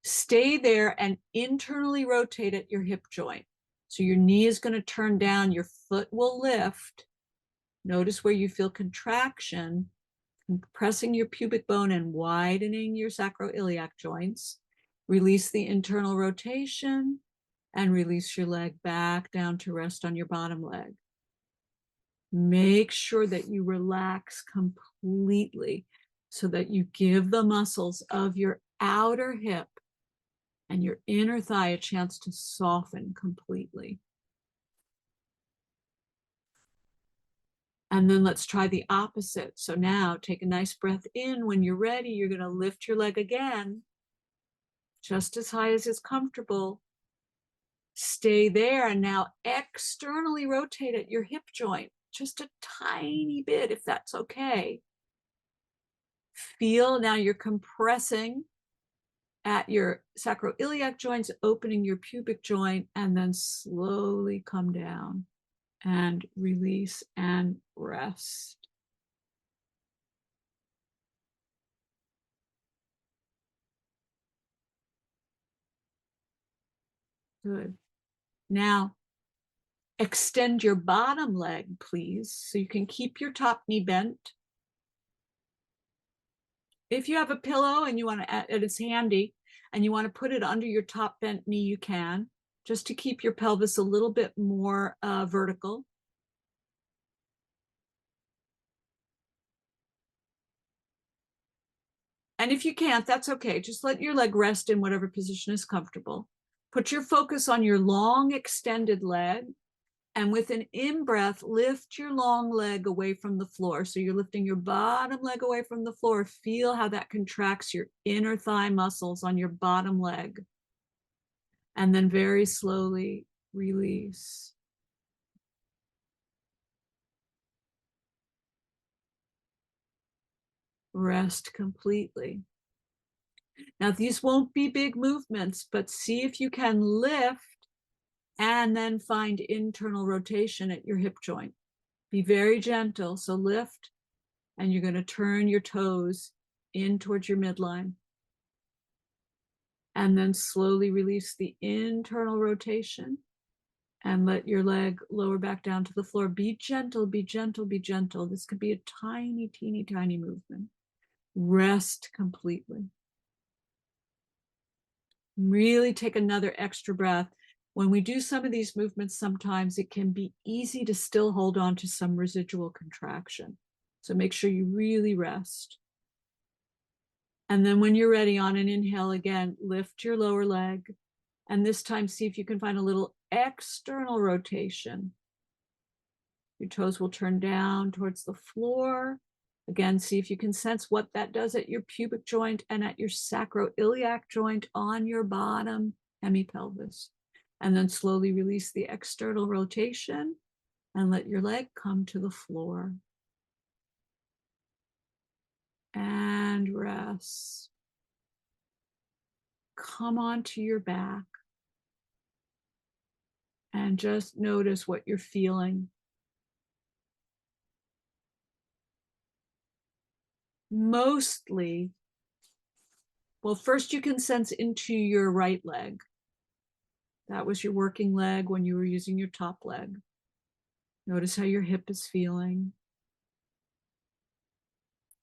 Stay there and internally rotate at your hip joint. So your knee is going to turn down, your foot will lift. Notice where you feel contraction, compressing your pubic bone and widening your sacroiliac joints. Release the internal rotation and release your leg back down to rest on your bottom leg. Make sure that you relax completely so that you give the muscles of your outer hip and your inner thigh a chance to soften completely. And then let's try the opposite. So now take a nice breath in. When you're ready, you're going to lift your leg again, just as high as is comfortable. Stay there and now externally rotate at your hip joint, just a tiny bit if that's okay. Feel now you're compressing at your sacroiliac joints, opening your pubic joint, and then slowly come down and release and rest. Good. Now, extend your bottom leg, please, so you can keep your top knee bent. If you have a pillow and you want to, and it's handy, and you want to put it under your top bent knee, you can, just to keep your pelvis a little bit more vertical. And if you can't, that's okay. Just let your leg rest in whatever position is comfortable. Put your focus on your long extended leg. And with an in-breath, lift your long leg away from the floor. So you're lifting your bottom leg away from the floor. Feel how that contracts your inner thigh muscles on your bottom leg. And then very slowly release. Rest completely. Now, these won't be big movements, but see if you can lift and then find internal rotation at your hip joint. Be very gentle. So lift, and you're going to turn your toes in towards your midline. And then slowly release the internal rotation and let your leg lower back down to the floor. Be gentle, be gentle, be gentle. This could be a tiny, teeny, tiny movement. Rest completely. Really take another extra breath. When we do some of these movements, sometimes it can be easy to still hold on to some residual contraction. So make sure you really rest. And then when you're ready, on an inhale again, lift your lower leg. And this time, see if you can find a little external rotation. Your toes will turn down towards the floor. Again, see if you can sense what that does at your pubic joint and at your sacroiliac joint on your bottom hemipelvis. And then slowly release the external rotation and let your leg come to the floor. And rest. Come onto your back. And just notice what you're feeling. Mostly, well, first you can sense into your right leg. That was your working leg when you were using your top leg. Notice how your hip is feeling.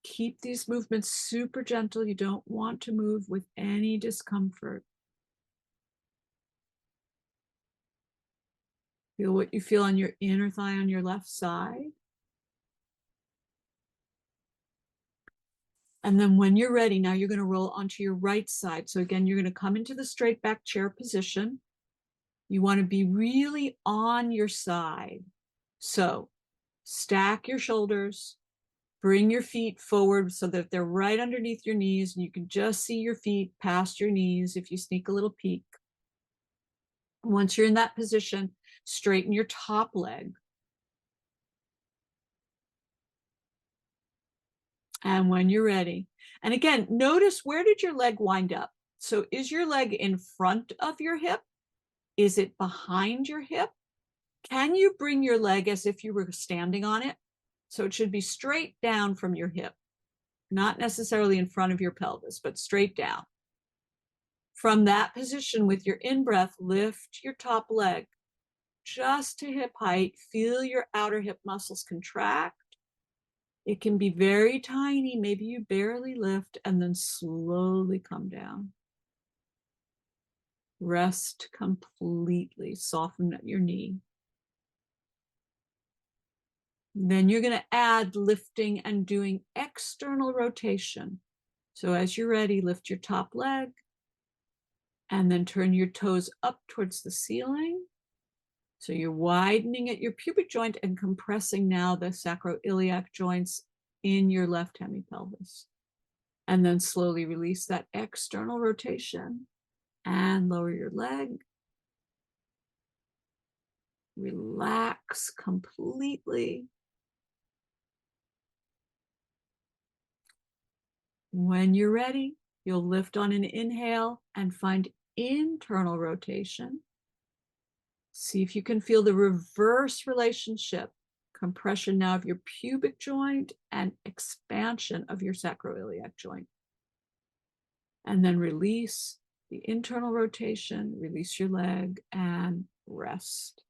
Keep these movements super gentle. You don't want to move with any discomfort. Feel what you feel on your inner thigh on your left side. And then when you're ready, now you're going to roll onto your right side. So again, you're going to come into the straight back chair position. You want to be really on your side. So stack your shoulders, bring your feet forward so that they're right underneath your knees, and you can just see your feet past your knees if you sneak a little peek. Once you're in that position, straighten your top leg. And when you're ready, and again, notice, where did your leg wind up? So is your leg in front of your hip? Is it behind your hip? Can you bring your leg as if you were standing on it? So it should be straight down from your hip, not necessarily in front of your pelvis, but straight down. From that position, with your in-breath, lift your top leg just to hip height. Feel your outer hip muscles contract. It can be very tiny. Maybe you barely lift and then slowly come down. Rest completely. Soften your knee. Then you're going to add lifting and doing external rotation. So as you're ready, lift your top leg and then turn your toes up towards the ceiling. So you're widening at your pubic joint and compressing now the sacroiliac joints in your left hemipelvis. And then slowly release that external rotation and lower your leg. Relax completely. When you're ready, you'll lift on an inhale and find internal rotation. See if you can feel the reverse relationship. Compression now of your pubic joint and expansion of your sacroiliac joint. And then release the internal rotation, release your leg and rest.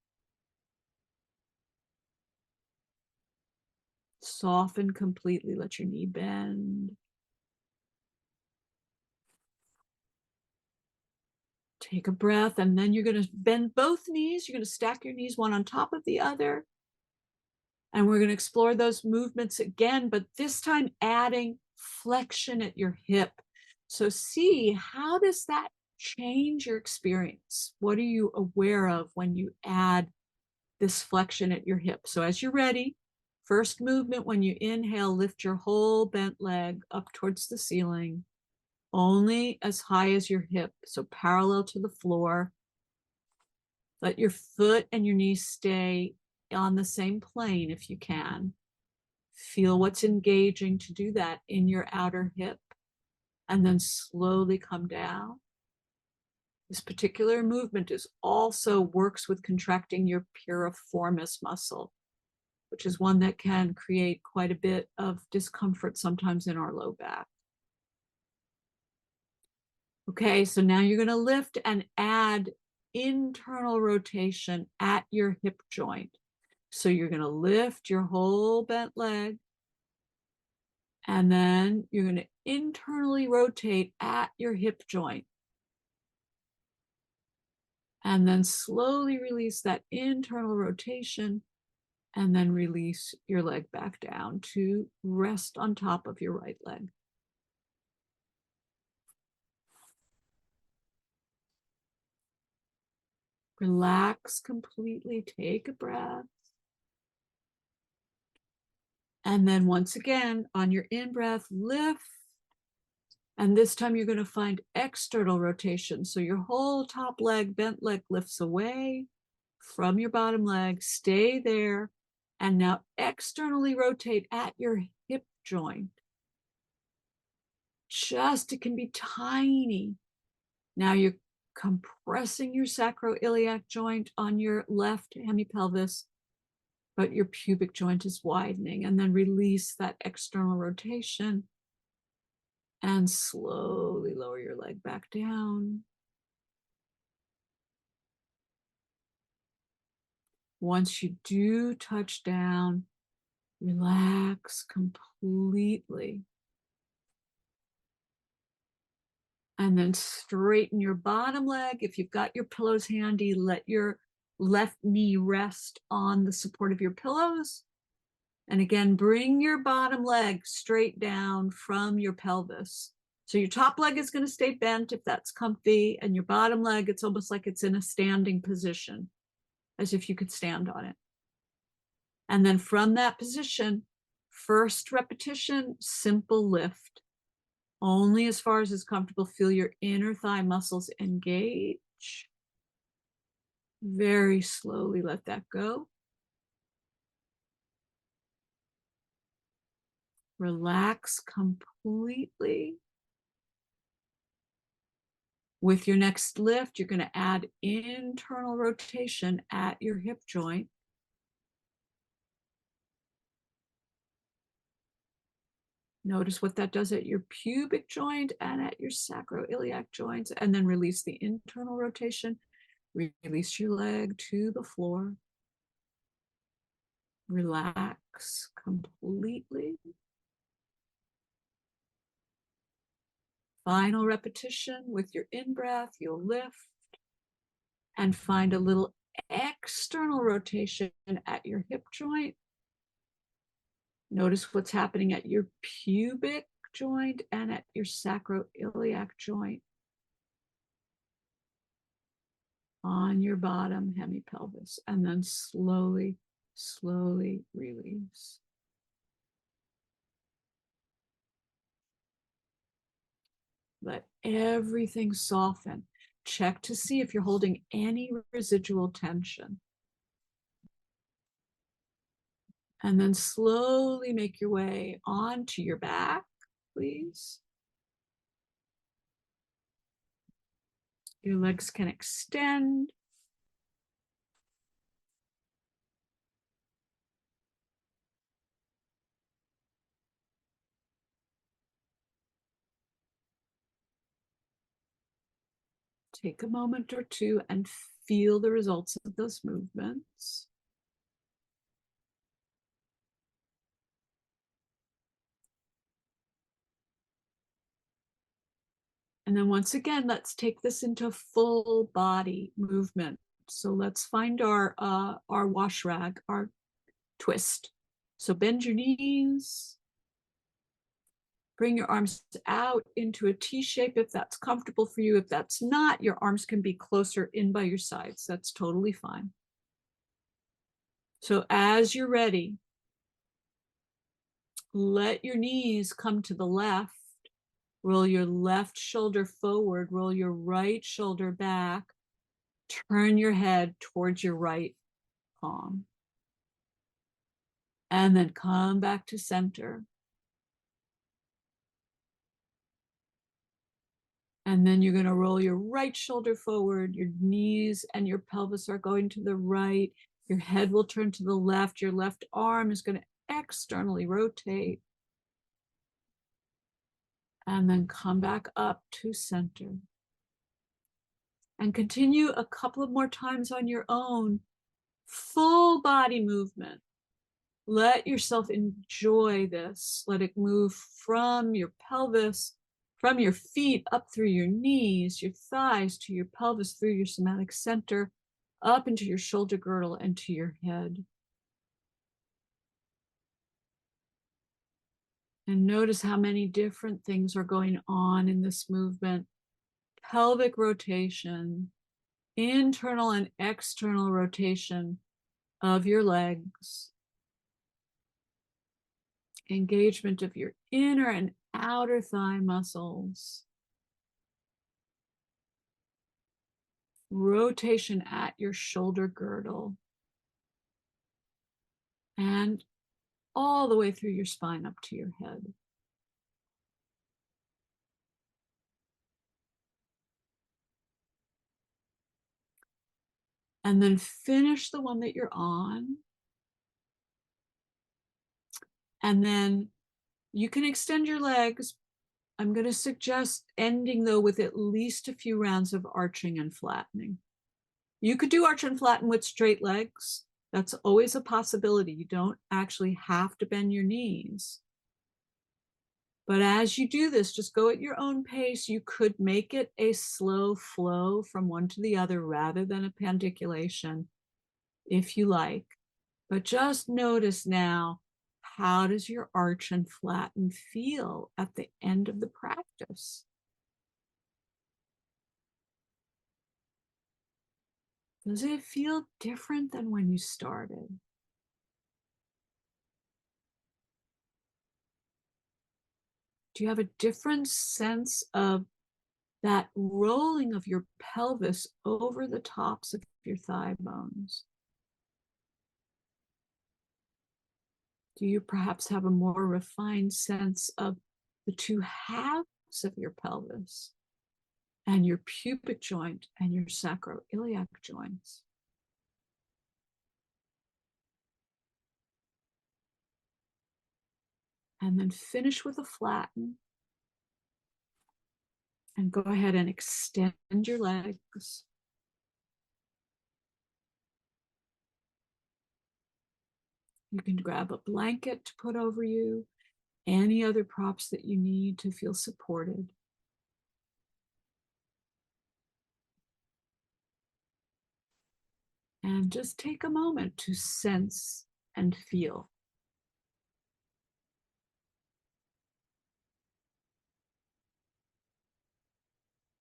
Soften completely, let your knee bend. Take a breath, and then you're going to bend both knees. You're going to stack your knees one on top of the other. And we're going to explore those movements again, but this time adding flexion at your hip. So see, how does that change your experience? What are you aware of when you add this flexion at your hip? So as you're ready, first movement, when you inhale, lift your whole bent leg up towards the ceiling, only as high as your hip, so parallel to the floor. Let your foot and your knees stay on the same plane if you can. Feel what's engaging to do that in your outer hip, and then slowly come down. This particular movement also works with contracting your piriformis muscle, which is one that can create quite a bit of discomfort sometimes in our low back. Okay, so now you're going to lift and add internal rotation at your hip joint. So you're going to lift your whole bent leg, and then you're going to internally rotate at your hip joint. And then slowly release that internal rotation, and then release your leg back down to rest on top of your right leg. Relax completely, take a breath. And then once again, on your in-breath, lift. And this time you're going to find external rotation. So your whole top leg, bent leg, lifts away from your bottom leg. Stay there. And now externally rotate at your hip joint. It can be tiny. Now you're compressing your sacroiliac joint on your left hemipelvis, but your pubic joint is widening. And then release that external rotation and slowly lower your leg back down. Once you do touch down, relax completely. And then straighten your bottom leg. If you've got your pillows handy, let your left knee rest on the support of your pillows. And again, bring your bottom leg straight down from your pelvis. So your top leg is going to stay bent if that's comfy, and your bottom leg, it's almost like it's in a standing position, as if you could stand on it. And then from that position, first repetition, simple lift. Only as far as is comfortable. Feel your inner thigh muscles engage. Very slowly let that go. Relax completely. With your next lift, you're going to add internal rotation at your hip joint. Notice what that does at your pubic joint and at your sacroiliac joints, and then release the internal rotation. Release your leg to the floor. Relax completely. Final repetition. With your in-breath, you'll lift and find a little external rotation at your hip joint. Notice what's happening at your pubic joint and at your sacroiliac joint on your bottom hemipelvis, and then slowly, slowly release. Let everything soften. Check to see if you're holding any residual tension. And then slowly make your way onto your back, please. Your legs can extend. Take a moment or two and feel the results of those movements. And then once again, let's take this into full body movement. So let's find our wash rag, our twist. So bend your knees. Bring your arms out into a T shape if that's comfortable for you. If that's not, your arms can be closer in by your sides. That's totally fine. So as you're ready, let your knees come to the left. Roll your left shoulder forward, roll your right shoulder back, turn your head towards your right palm. And then come back to center. And then you're going to roll your right shoulder forward. Your knees and your pelvis are going to the right. Your head will turn to the left. Your left arm is going to externally rotate. And then come back up to center. And continue a couple of more times on your own. Full body movement. Let yourself enjoy this. Let it move from your pelvis, from your feet up through your knees, your thighs, to your pelvis, through your somatic center, up into your shoulder girdle and to your head. And notice how many different things are going on in this movement. Pelvic rotation, internal and external rotation of your legs, engagement of your inner and outer thigh muscles, rotation at your shoulder girdle, and all the way through your spine up to your head. And then finish the one that you're on. And then you can extend your legs. I'm going to suggest ending though with at least a few rounds of arching and flattening. You could do arch and flatten with straight legs. That's always a possibility. You don't actually have to bend your knees. But as you do this, just go at your own pace. You could make it a slow flow from one to the other rather than a pandiculation, if you like. But just notice now, how does your arch and flatten feel at the end of the practice? Does it feel different than when you started? Do you have a different sense of that rolling of your pelvis over the tops of your thigh bones? Do you perhaps have a more refined sense of the two halves of your pelvis and your pubic joint and your sacroiliac joints? And then finish with a flatten. And go ahead and extend your legs. You can grab a blanket to put over you, any other props that you need to feel supported. And just take a moment to sense and feel.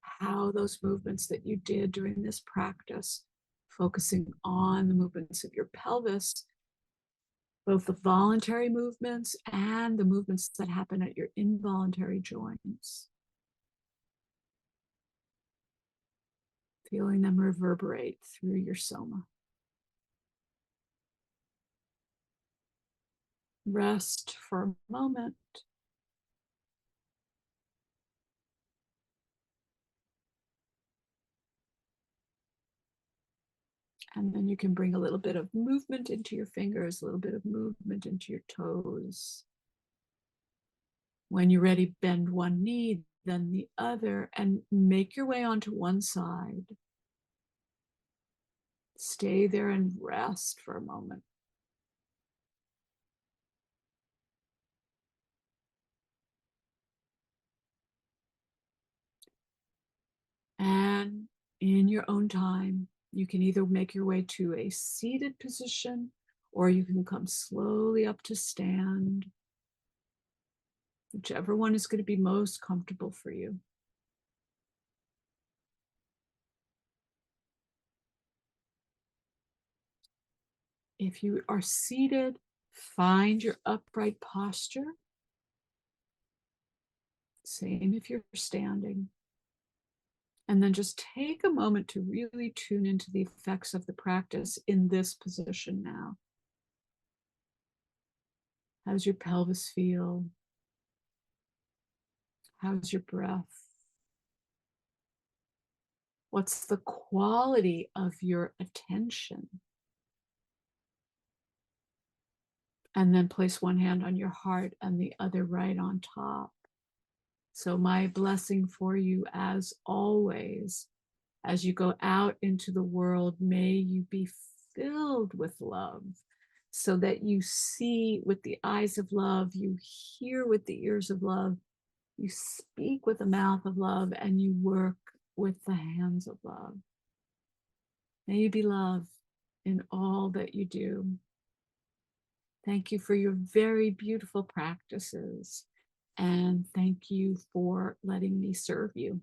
How those movements that you did during this practice, focusing on the movements of your pelvis, both the voluntary movements and the movements that happen at your involuntary joints. Feeling them reverberate through your soma. Rest for a moment. And then you can bring a little bit of movement into your fingers, a little bit of movement into your toes. When you're ready, bend one knee, then the other, and make your way onto one side. Stay there and rest for a moment. And in your own time, you can either make your way to a seated position or you can come slowly up to stand, whichever one is going to be most comfortable for you. If you are seated, find your upright posture. Same if you're standing. And then just take a moment to really tune into the effects of the practice in this position now. How does your pelvis feel? How's your breath? What's the quality of your attention? And then place one hand on your heart and the other right on top. So my blessing for you as always, as you go out into the world, may you be filled with love so that you see with the eyes of love, you hear with the ears of love, you speak with the mouth of love, and you work with the hands of love. May you be loved in all that you do. Thank you for your very beautiful practices. And thank you for letting me serve you.